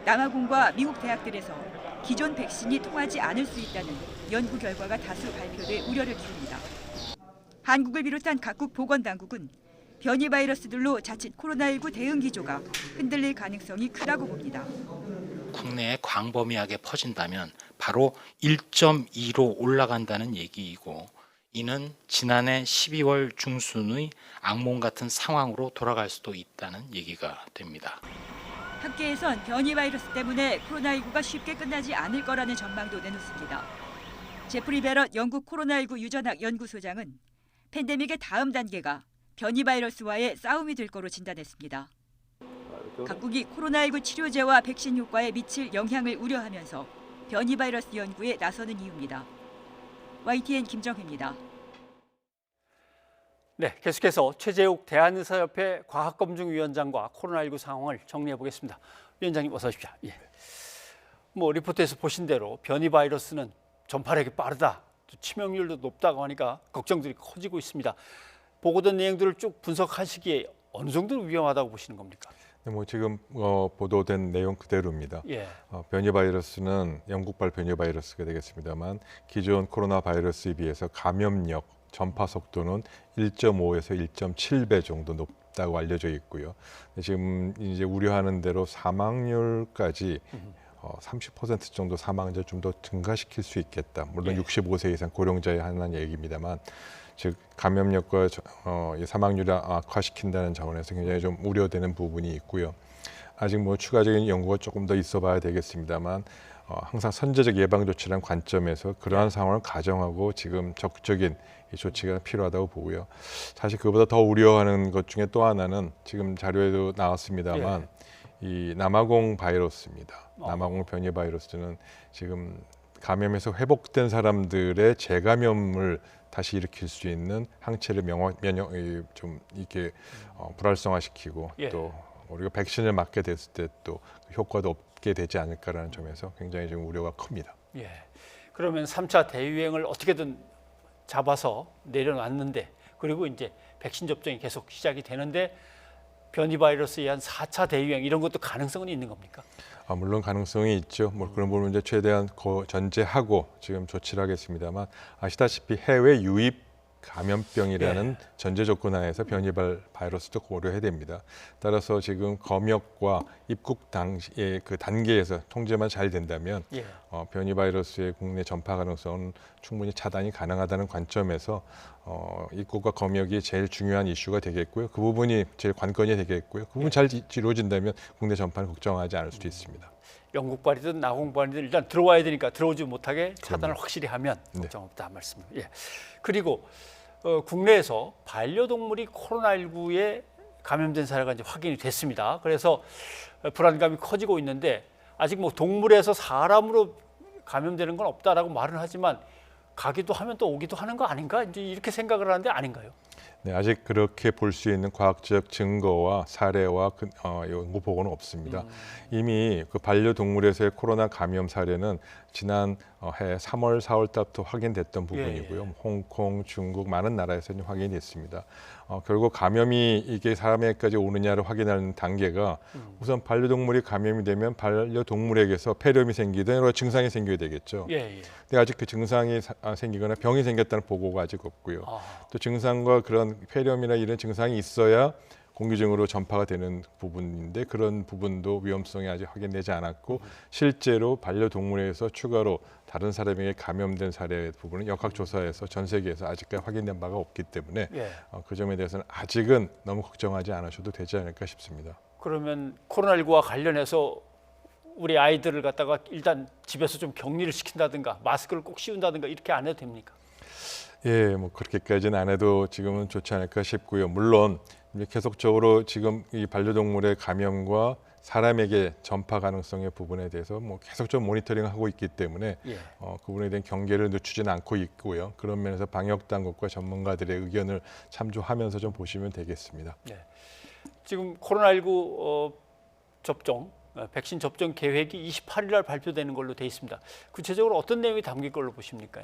남아공과 미국 대학들에서 기존 백신이 통하지 않을 수 있다는 연구 결과가 다수 발표돼 우려를 키웁니다. 한국을 비롯한 각국 보건당국은 변이 바이러스들로 자칫 코로나19 대응 기조가 흔들릴 가능성이 크다고 봅니다. 국내에 광범위하게 퍼진다면 바로 1.2로 올라간다는 얘기이고 이는 지난해 12월 중순의 악몽 같은 상황으로 돌아갈 수도 있다는 얘기가 됩니다. 학계에선 변이 바이러스 때문에 코로나19가 쉽게 끝나지 않을 거라는 전망도 내놓습니다. 제프리 베럿 영국 코로나19 유전학 연구소장은 팬데믹의 다음 단계가 변이 바이러스와의 싸움이 될 거로 진단했습니다. 각국이 코로나19 치료제와 백신 효과에 미칠 영향을 우려하면서 변이 바이러스 연구에 나서는 이유입니다. YTN 김정혜입니다. 네, 계속해서 최재욱 대한의사협회 과학검증위원장과 코로나19 상황을 정리해 보겠습니다. 위원장님 어서 오십시오. 예. 리포트에서 보신 대로 변이 바이러스는 전파력이 빠르다, 또 치명률도 높다고 하니까 걱정들이 커지고 있습니다. 보고된 내용들을 쭉 분석하시기에 어느 정도 위험하다고 보시는 겁니까? 지금 보도된 내용 그대로입니다. 예. 변이 바이러스는 영국발 변이 바이러스가 되겠습니다만 기존 코로나 바이러스에 비해서 감염력, 전파 속도는 1.5에서 1.7배 정도 높다고 알려져 있고요. 지금 이제 우려하는 대로 사망률까지 30% 정도 사망자 좀 더 증가시킬 수 있겠다. 물론 65세 이상 고령자에 한한 얘기입니다만, 즉 감염력과 사망률을 악화시킨다는 차원에서 굉장히 좀 우려되는 부분이 있고요. 아직 추가적인 연구가 조금 더 있어봐야 되겠습니다만, 항상 선제적 예방 조치라는 관점에서 그러한 상황을 가정하고 지금 적극적인 조치가 필요하다고 보고요. 사실 그보다 더 우려하는 것 중에 또 하나는 지금 자료에도 나왔습니다만 이 남아공 바이러스입니다. 남아공 변이 바이러스는 지금 감염해서 회복된 사람들의 재감염을 다시 일으킬 수 있는 항체를 좀 이렇게 불활성화시키고 예. 또 우리가 백신을 맞게 됐을 때 또 효과도 없게 되지 않을까라는 점에서 굉장히 지금 우려가 큽니다. 예. 그러면 3차 대유행을 어떻게든 잡아서 내려놨는데 그리고 이제 백신 접종이 계속 시작이 되는데 변이 바이러스에 의한 4차 대유행 이런 것도 가능성은 있는 겁니까? 물론 가능성이 있죠. 뭐 그런 부분은 이제 최대한 전제하고 지금 조치를 하겠습니다만 아시다시피 해외 유입 감염병이라는 전제 조건 하에서 변이 바이러스도 고려해야 됩니다. 따라서 지금 검역과 입국 당시의 그 단계에서 통제만 잘 된다면 변이 바이러스의 국내 전파 가능성은 충분히 차단이 가능하다는 관점에서 입국과 검역이 제일 중요한 이슈가 되겠고요. 그 부분이 제일 관건이 되겠고요. 그 부분 잘 이루어진다면 국내 전파는 걱정하지 않을 수도 있습니다. 영국발이든 나홍발이든 일단 들어와야 되니까 들어오지 못하게 차단을 확실히 하면 걱정 없다 말씀입니다. 예. 그리고 국내에서 반려동물이 코로나19에 감염된 사례가 이제 확인이 됐습니다. 그래서 불안감이 커지고 있는데 아직 뭐 동물에서 사람으로 감염되는 건 없다라고 말은 하지만 가기도 하면 또 오기도 하는 거 아닌가 이제 이렇게 생각을 하는데 아닌가요? 네, 아직 그렇게 볼 수 있는 과학적 증거와 사례와 연구 보고는 없습니다. 이미 그 반려동물에서의 코로나 감염 사례는 지난 해 3월, 4월 달부터 확인됐던 부분이고요. 홍콩, 중국 많은 나라에서 확인이 됐습니다. 결국 감염이 이게 사람에게까지 오느냐를 확인하는 단계가 우선 반려동물이 감염이 되면 반려동물에게서 폐렴이 생기든 여러 증상이 생겨야 되겠죠. 근데 아직 그 증상이 생기거나 병이 생겼다는 보고가 아직 없고요. 또 증상과 그런 폐렴이나 이런 증상이 있어야 공기중으로 전파가 되는 부분인데 그런 부분도 위험성이 아직 확인되지 않았고 실제로 반려동물에서 추가로 다른 사람에게 감염된 사례 부분은 역학조사에서 전 세계에서 아직까지 확인된 바가 없기 때문에 그 점에 대해서는 아직은 너무 걱정하지 않으셔도 되지 않을까 싶습니다. 그러면 코로나19와 관련해서 우리 아이들을 갖다가 일단 집에서 좀 격리를 시킨다든가 마스크를 꼭 씌운다든가 이렇게 안 해도 됩니까? 예, 뭐 그렇게까지는 안 해도 지금은 좋지 않을까 싶고요. 물론 계속적으로 지금 이 반려동물의 감염과 사람에게 전파 가능성의 부분에 대해서 뭐 계속적으로 모니터링하고 있기 때문에 그 부분에 대한 경계를 늦추지는 않고 있고요. 그런 면에서 방역 당국과 전문가들의 의견을 참조하면서 좀 보시면 되겠습니다. 지금 코로나19 접종, 백신 접종 계획이 28일 날 발표되는 걸로 돼 있습니다. 구체적으로 어떤 내용이 담길 걸로 보십니까?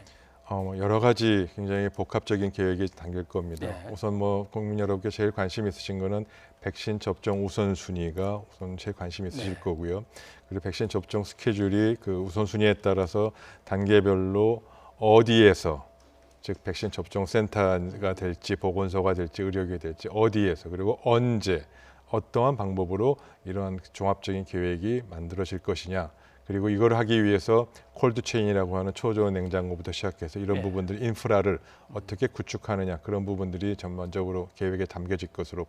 여러 가지 굉장히 복합적인 계획이 담길 겁니다. 우선 뭐 국민 여러분께 제일 관심 있으신 거는 백신 접종 우선순위가 우선 제일 관심 있으실 거고요. 그리고 백신 접종 스케줄이 그 우선순위에 따라서 단계별로 어디에서 즉 백신 접종 센터가 될지 보건소가 될지 의료기관이 될지 어디에서 그리고 언제 어떠한 방법으로 이러한 종합적인 계획이 만들어질 것이냐. 그리고 이걸 하기 위해서 콜드체인이라고 하는 초저온 냉장고부터 시작해서 이런 부분들 인프라를 어떻게 구축하느냐 그런 부분들이 전반적으로 계획에 담겨질 것으로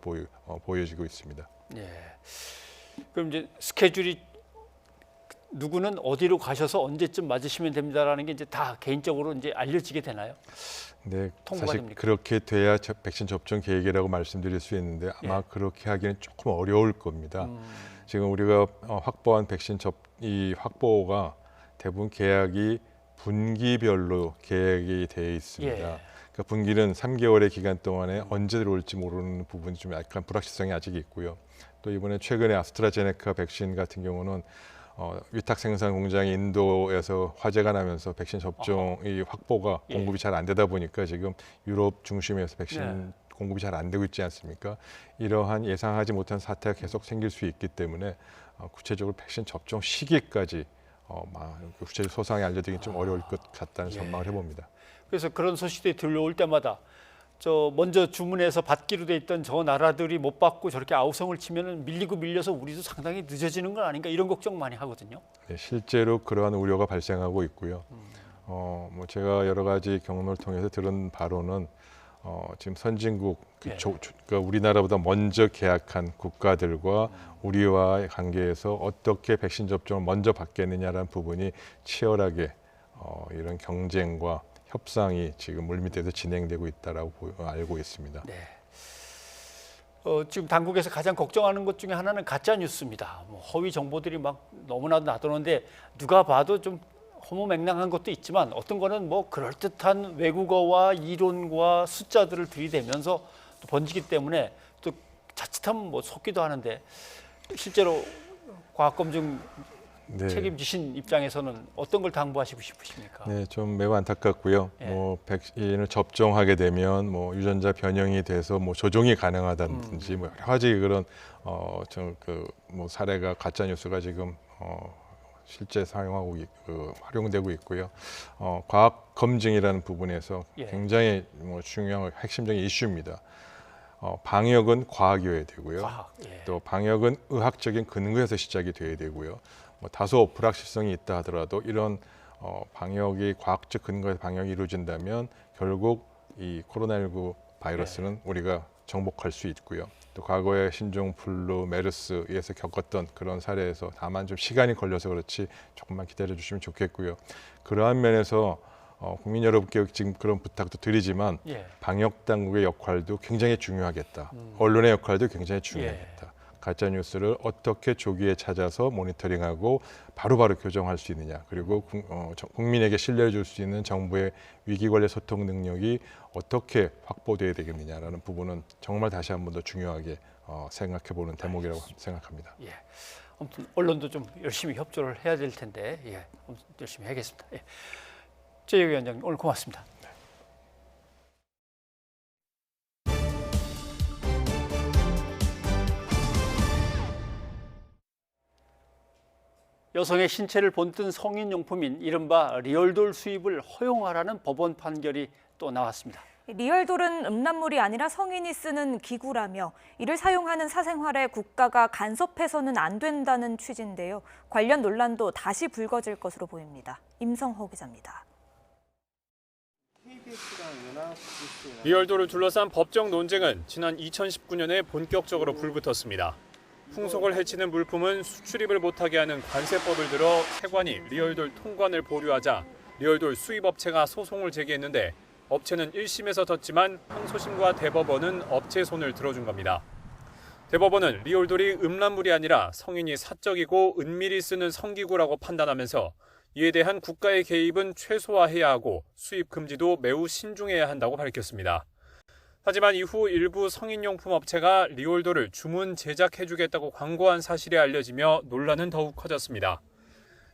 보여지고 있습니다. 그럼 이제 스케줄이 누구는 어디로 가셔서 언제쯤 맞으시면 됩니다라는 게 이제 다 개인적으로 이제 알려지게 되나요? 네, 통보가 사실 됩니까? 그렇게 돼야 백신 접종 계획이라고 말씀드릴 수 있는데 아마 그렇게 하기는 조금 어려울 겁니다. 지금 우리가 확보한 백신 이 확보가 대부분 계약이 분기별로 계획이 되어 있습니다. 그러니까 분기는 3개월의 기간 동안에 언제 들어올지 모르는 부분이 좀 약간 불확실성이 아직 있고요. 또 이번에 최근에 아스트라제네카 백신 같은 경우는 위탁 생산 공장이 인도에서 화재가 나면서 백신 접종이 확보가 공급이 잘 안 되다 보니까 지금 유럽 중심에서 백신 공급이 잘 안 되고 있지 않습니까? 이러한 예상하지 못한 사태가 계속 생길 수 있기 때문에 구체적으로 백신 접종 시기까지 구체적 소상히 알려드리기 좀 어려울 것 같다는 전망을 해봅니다. 그래서 그런 소식들이 들려올 때마다 먼저 주문해서 받기로 돼 있던 저 나라들이 못 받고 저렇게 아우성을 치면은 밀려서 우리도 상당히 늦어지는 건 아닌가 이런 걱정 많이 하거든요. 네, 실제로 그러한 우려가 발생하고 있고요. 뭐 제가 여러 가지 경로를 통해서 들은 바로는 지금 선진국, 그러니까 우리나라보다 먼저 계약한 국가들과 우리와의 관계에서 어떻게 백신 접종을 먼저 받겠느냐라는 부분이 치열하게 이런 경쟁과 협상이 지금 물밑에서 진행되고 있다라고 알고 있습니다. 지금 당국에서 가장 걱정하는 것 중에 하나는 가짜 뉴스입니다. 뭐 허위 정보들이 막 너무나도 나도는데 누가 봐도 좀 허무맹랑한 것도 있지만 어떤 거는 뭐 그럴듯한 외국어와 이론과 숫자들을 들이대면서 또 번지기 때문에 또 자칫하면 뭐 속기도 하는데 실제로 과학검증 네. 책임지신 입장에서는 어떤 걸 당부하시고 싶으십니까? 네, 좀 매우 안타깝고요. 예. 뭐 백신을 접종하게 되면 뭐 유전자 변형이 돼서 뭐 조종이 가능하다든지 뭐 여러 가지 그런 뭐 사례가 가짜 뉴스가 지금 실제 사용하고 활용되고 있고요. 과학 검증이라는 부분에서 예. 굉장히 뭐 중요한 핵심적인 이슈입니다. 방역은 과학이어야 되고요. 또 방역은 의학적인 근거에서 시작이 돼야 되고요. 뭐 다소 불확실성이 있다 하더라도 이런 방역이 과학적 근거에서 방역이 이루어진다면 결국 이 코로나19 바이러스는 우리가 정복할 수 있고요. 또 과거에 신종 플루, 메르스에서 겪었던 그런 사례에서 다만 좀 시간이 걸려서 그렇지 조금만 기다려 주시면 좋겠고요. 그러한 면에서 국민 여러분께 지금 그런 부탁도 드리지만 방역 당국의 역할도 굉장히 중요하겠다. 언론의 역할도 굉장히 중요하겠다. 가짜 뉴스를 어떻게 조기에 찾아서 모니터링하고 바로바로 교정할 수 있느냐. 그리고 국민에게 신뢰를 줄 수 있는 정부의 위기관리 소통 능력이 어떻게 확보돼야 되겠느냐라는 부분은 정말 다시 한 번 더 중요하게 생각해보는 대목이라고 생각합니다. 예. 아무튼 언론도 좀 열심히 협조를 해야 될 텐데 아무튼 열심히 하겠습니다. 최재규 위원장님 오늘 고맙습니다. 여성의 신체를 본뜬 성인용품인 이른바 리얼돌 수입을 허용하라는 법원 판결이 또 나왔습니다. 리얼돌은 음란물이 아니라 성인이 쓰는 기구라며 이를 사용하는 사생활에 국가가 간섭해서는 안 된다는 취지인데요. 관련 논란도 다시 불거질 것으로 보입니다. 임성호 기자입니다. 리얼돌을 둘러싼 법적 논쟁은 지난 2019년에 본격적으로 불붙었습니다. 풍속을 해치는 물품은 수출입을 못하게 하는 관세법을 들어 세관이 리얼돌 통관을 보류하자 리얼돌 수입업체가 소송을 제기했는데 업체는 1심에서 졌지만 항소심과 대법원은 업체 손을 들어준 겁니다. 대법원은 리얼돌이 음란물이 아니라 성인이 사적이고 은밀히 쓰는 성기구라고 판단하면서 이에 대한 국가의 개입은 최소화해야 하고 수입 금지도 매우 신중해야 한다고 밝혔습니다. 하지만 이후 일부 성인용품 업체가 리얼돌을 주문 제작해주겠다고 광고한 사실이 알려지며 논란은 더욱 커졌습니다.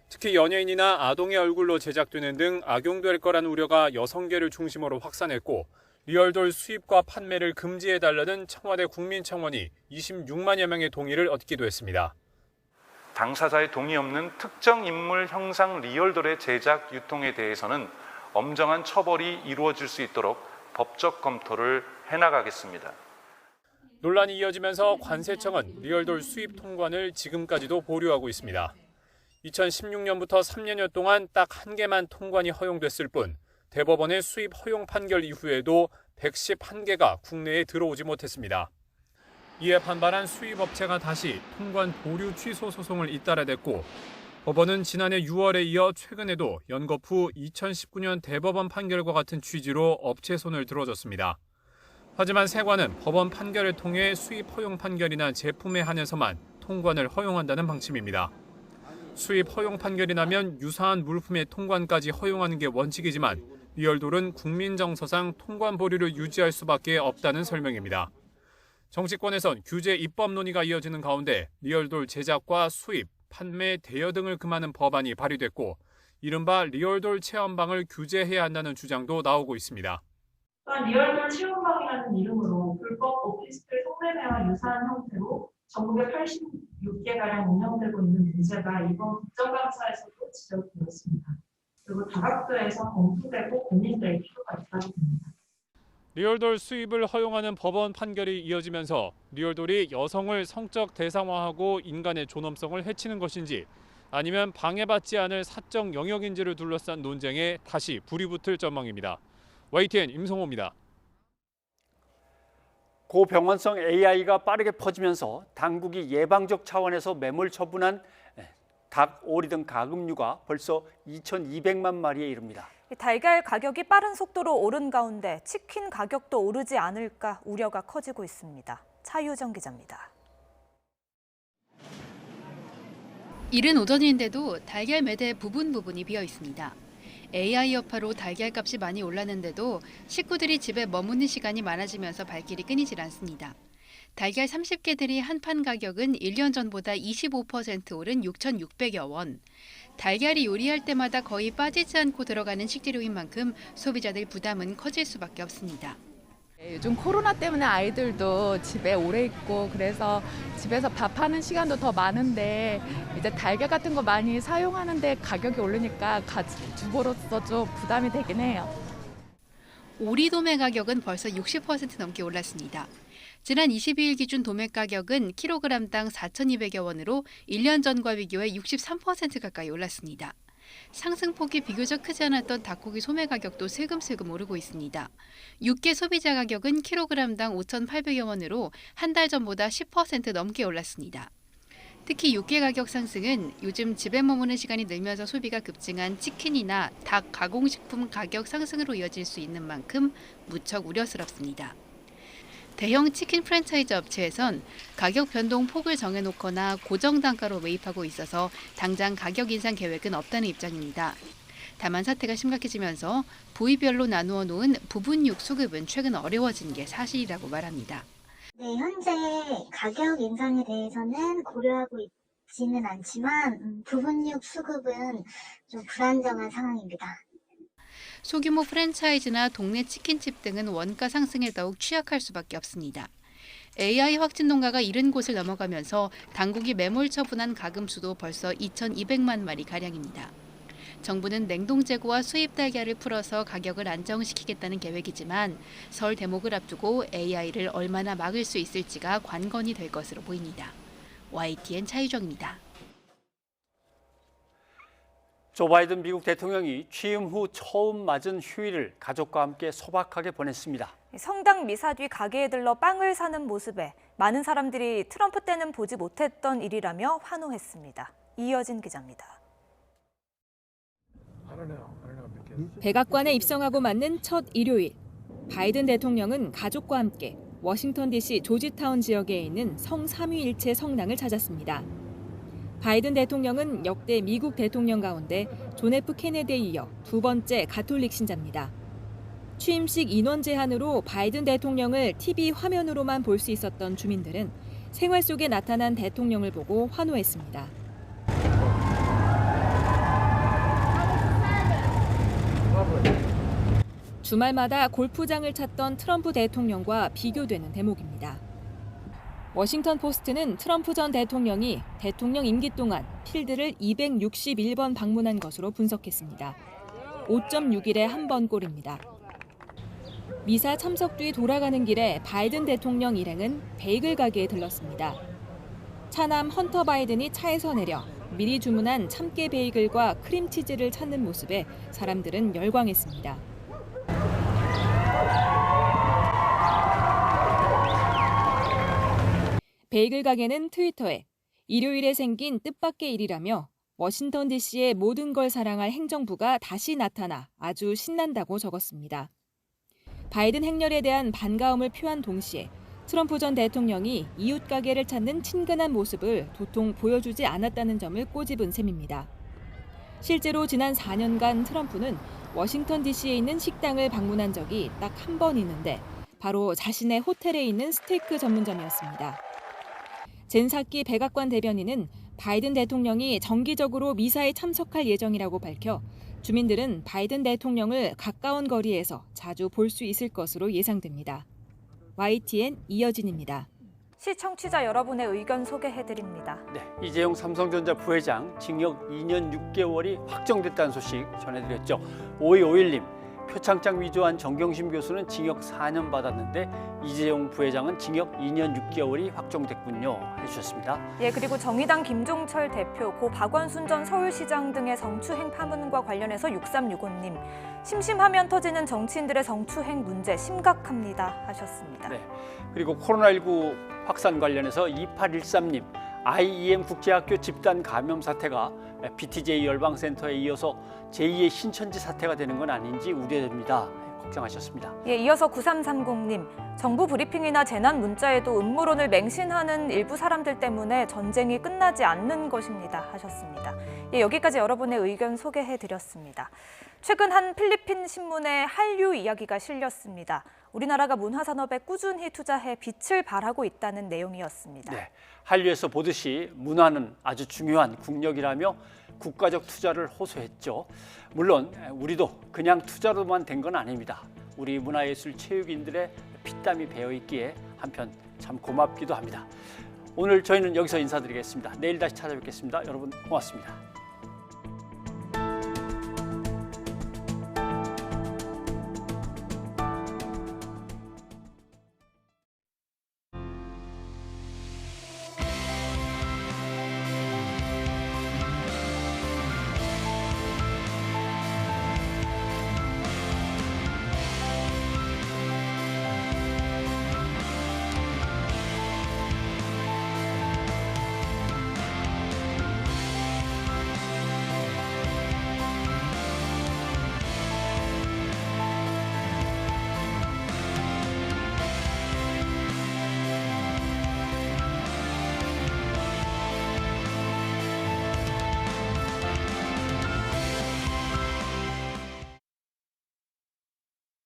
특히 연예인이나 아동의 얼굴로 제작되는 등 악용될 거라는 우려가 여성계를 중심으로 확산했고 리얼돌 수입과 판매를 금지해달라는 청와대 국민청원이 26만여 명의 동의를 얻기도 했습니다. 당사자의 동의 없는 특정 인물 형상 리얼돌의 제작, 유통에 대해서는 엄정한 처벌이 이루어질 수 있도록 법적 검토를 해나가겠습니다. 논란이 이어지면서 관세청은 리얼돌 수입 통관을 지금까지도 보류하고 있습니다. 2016년부터 3년여 동안 딱 한 개만 통관이 허용됐을 뿐 대법원의 수입 허용 판결 이후에도 111개가 국내에 들어오지 못했습니다. 이에 반발한 수입업체가 다시 통관 보류 취소 소송을 잇따라댔고 법원은 지난해 6월에 이어 최근에도 연거 후 2019년 대법원 판결과 같은 취지로 업체 손을 들어줬습니다. 하지만 세관은 법원 판결을 통해 수입 허용 판결이나 제품에 한해서만 통관을 허용한다는 방침입니다. 수입 허용 판결이 나면 유사한 물품의 통관까지 허용하는 게 원칙이지만 리얼돌은 국민정서상 통관 보류를 유지할 수밖에 없다는 설명입니다. 정치권에선 규제 입법 논의가 이어지는 가운데 리얼돌 제작과 수입, 판매, 대여 등을 금하는 법안이 발의됐고 이른바 리얼돌 체험방을 규제해야 한다는 주장도 나오고 있습니다. 리얼돌 체험방이라는 이름으로 불법 오피스텔 속매매와 유사한 형태로 전국에 86개가량 운영되고 있는 문제가 이번 국정감사에서도 지적되었습니다. 그리고 다각도에서 검토되고 고민될 필요가 있다고 봅니다. 리얼돌 수입을 허용하는 법원 판결이 이어지면서 리얼돌이 여성을 성적 대상화하고 인간의 존엄성을 해치는 것인지 아니면 방해받지 않을 사적 영역인지를 둘러싼 논쟁에 다시 불이 붙을 전망입니다. YTN 임성호입니다. 고병원성 AI가 빠르게 퍼지면서 당국이 예방적 차원에서 매몰 처분한 닭, 오리 등 가금류가 벌써 2,200만 마리에 이릅니다. 달걀 가격이 빠른 속도로 오른 가운데 치킨 가격도 오르지 않을까 우려가 커지고 있습니다. 차유정 기자입니다. 이른 오전인데도 달걀 매대 부분이 비어 있습니다. AI 여파로 달걀 값이 많이 올랐는데도 식구들이 집에 머무는 시간이 많아지면서 발길이 끊이질 않습니다. 달걀 30개들이 한 판 가격은 1년 전보다 25% 오른 6,600여 원. 달걀이 요리할 때마다 거의 빠지지 않고 들어가는 식재료인 만큼 소비자들 부담은 커질 수밖에 없습니다. 요즘 코로나 때문에 아이들도 집에 오래 있고 그래서 집에서 밥하는 시간도 더 많은데 이제 달걀 같은 거 많이 사용하는데 가격이 오르니까 주부로서 좀 부담이 되긴 해요. 오리 도매 가격은 벌써 60% 넘게 올랐습니다. 지난 22일 기준 도매 가격은 킬로그램당 4,200여 원으로 1년 전과 비교해 63% 가까이 올랐습니다. 상승폭이 비교적 크지 않았던 닭고기 소매 가격도 슬금슬금 오르고 있습니다. 육개 소비자 가격은 킬로그램당 5,800여 원으로 한 달 전보다 10% 넘게 올랐습니다. 특히 육개 가격 상승은 요즘 집에 머무는 시간이 늘면서 소비가 급증한 치킨이나 닭 가공식품 가격 상승으로 이어질 수 있는 만큼 무척 우려스럽습니다. 대형 치킨 프랜차이즈 업체에선 가격 변동 폭을 정해놓거나 고정 단가로 매입하고 있어서 당장 가격 인상 계획은 없다는 입장입니다. 다만 사태가 심각해지면서 부위별로 나누어 놓은 부분육 수급은 최근 어려워진 게 사실이라고 말합니다. 네, 현재 가격 인상에 대해서는 고려하고 있지는 않지만 부분육 수급은 좀 불안정한 상황입니다. 소규모 프랜차이즈나 동네 치킨집 등은 원가 상승에 더욱 취약할 수밖에 없습니다. AI 확진 농가가 이른 곳을 넘어가면서 당국이 매몰 처분한 가금수도 벌써 2,200만 마리 가량입니다. 정부는 냉동 재고와 수입 달걀을 풀어서 가격을 안정시키겠다는 계획이지만 설 대목을 앞두고 AI를 얼마나 막을 수 있을지가 관건이 될 것으로 보입니다. YTN 차유정입니다. 조 바이든 미국 대통령이 취임 후 처음 맞은 휴일을 가족과 함께 소박하게 보냈습니다. 성당 미사 뒤 가게에 들러 빵을 사는 모습에 많은 사람들이 트럼프 때는 보지 못했던 일이라며 환호했습니다. 이어진 기자입니다. 백악관에 입성하고 맞는 첫 일요일, 바이든 대통령은 가족과 함께 워싱턴 DC 조지타운 지역에 있는 성삼위일체 성당을 찾았습니다. 바이든 대통령은 역대 미국 대통령 가운데 존 F 케네디에 이어 두 번째 가톨릭 신자입니다. 취임식 인원 제한으로 바이든 대통령을 TV 화면으로만 볼 수 있었던 주민들은 생활 속에 나타난 대통령을 보고 환호했습니다. 주말마다 골프장을 찾던 트럼프 대통령과 비교되는 대목입니다. 워싱턴 포스트는 트럼프 전 대통령이 대통령 임기 동안 필드를 261번 방문한 것으로 분석했습니다. 5.6일에 한 번 꼴입니다. 미사 참석 뒤 돌아가는 길에 바이든 대통령 일행은 베이글 가게에 들렀습니다. 차남 헌터 바이든이 차에서 내려 미리 주문한 참깨 베이글과 크림치즈를 찾는 모습에 사람들은 열광했습니다. 베이글 가게는 트위터에 일요일에 생긴 뜻밖의 일이라며 워싱턴 DC의 모든 걸 사랑할 행정부가 다시 나타나 아주 신난다고 적었습니다. 바이든 행렬에 대한 반가움을 표한 동시에 트럼프 전 대통령이 이웃 가게를 찾는 친근한 모습을 도통 보여주지 않았다는 점을 꼬집은 셈입니다. 실제로 지난 4년간 트럼프는 워싱턴 DC에 있는 식당을 방문한 적이 딱 한 번 있는데 바로 자신의 호텔에 있는 스테이크 전문점이었습니다. 젠 사키 백악관 대변인은 바이든 대통령이 정기적으로 미사에 참석할 예정이라고 밝혀 주민들은 바이든 대통령을 가까운 거리에서 자주 볼 수 있을 것으로 예상됩니다. YTN 이여진입니다. 시청취자 여러분의 의견 소개해드립니다. 네, 이재용 삼성전자 부회장 징역 2년 6개월이 확정됐다는 소식 전해드렸죠. 5251님. 표창장 위조한 정경심 교수는 징역 4년 받았는데 이재용 부회장은 징역 2년 6개월이 확정됐군요. 해주셨습니다. 예, 그리고 정의당 김종철 대표, 고 박원순 전 서울시장 등의 성추행 파문과 관련해서 6365님. 심심하면 터지는 정치인들의 성추행 문제 심각합니다. 하셨습니다. 네, 그리고 코로나19 확산 관련해서 2813님. IEM 국제학교 집단 감염 사태가 BTJ 열방센터에 이어서 제2의 신천지 사태가 되는 건 아닌지 우려됩니다. 걱정하셨습니다. 예, 이어서 9330님, 정부 브리핑이나 재난 문자에도 음모론을 맹신하는 일부 사람들 때문에 전쟁이 끝나지 않는 것입니다 하셨습니다. 예, 여기까지 여러분의 의견 소개해드렸습니다. 최근 한 필리핀 신문에 한류 이야기가 실렸습니다. 우리나라가 문화산업에 꾸준히 투자해 빛을 발하고 있다는 내용이었습니다. 네, 한류에서 보듯이 문화는 아주 중요한 국력이라며 국가적 투자를 호소했죠. 물론 우리도 그냥 투자로만 된 건 아닙니다. 우리 문화예술 체육인들의 피땀이 배어있기에 한편 참 고맙기도 합니다. 오늘 저희는 여기서 인사드리겠습니다. 내일 다시 찾아뵙겠습니다. 여러분 고맙습니다.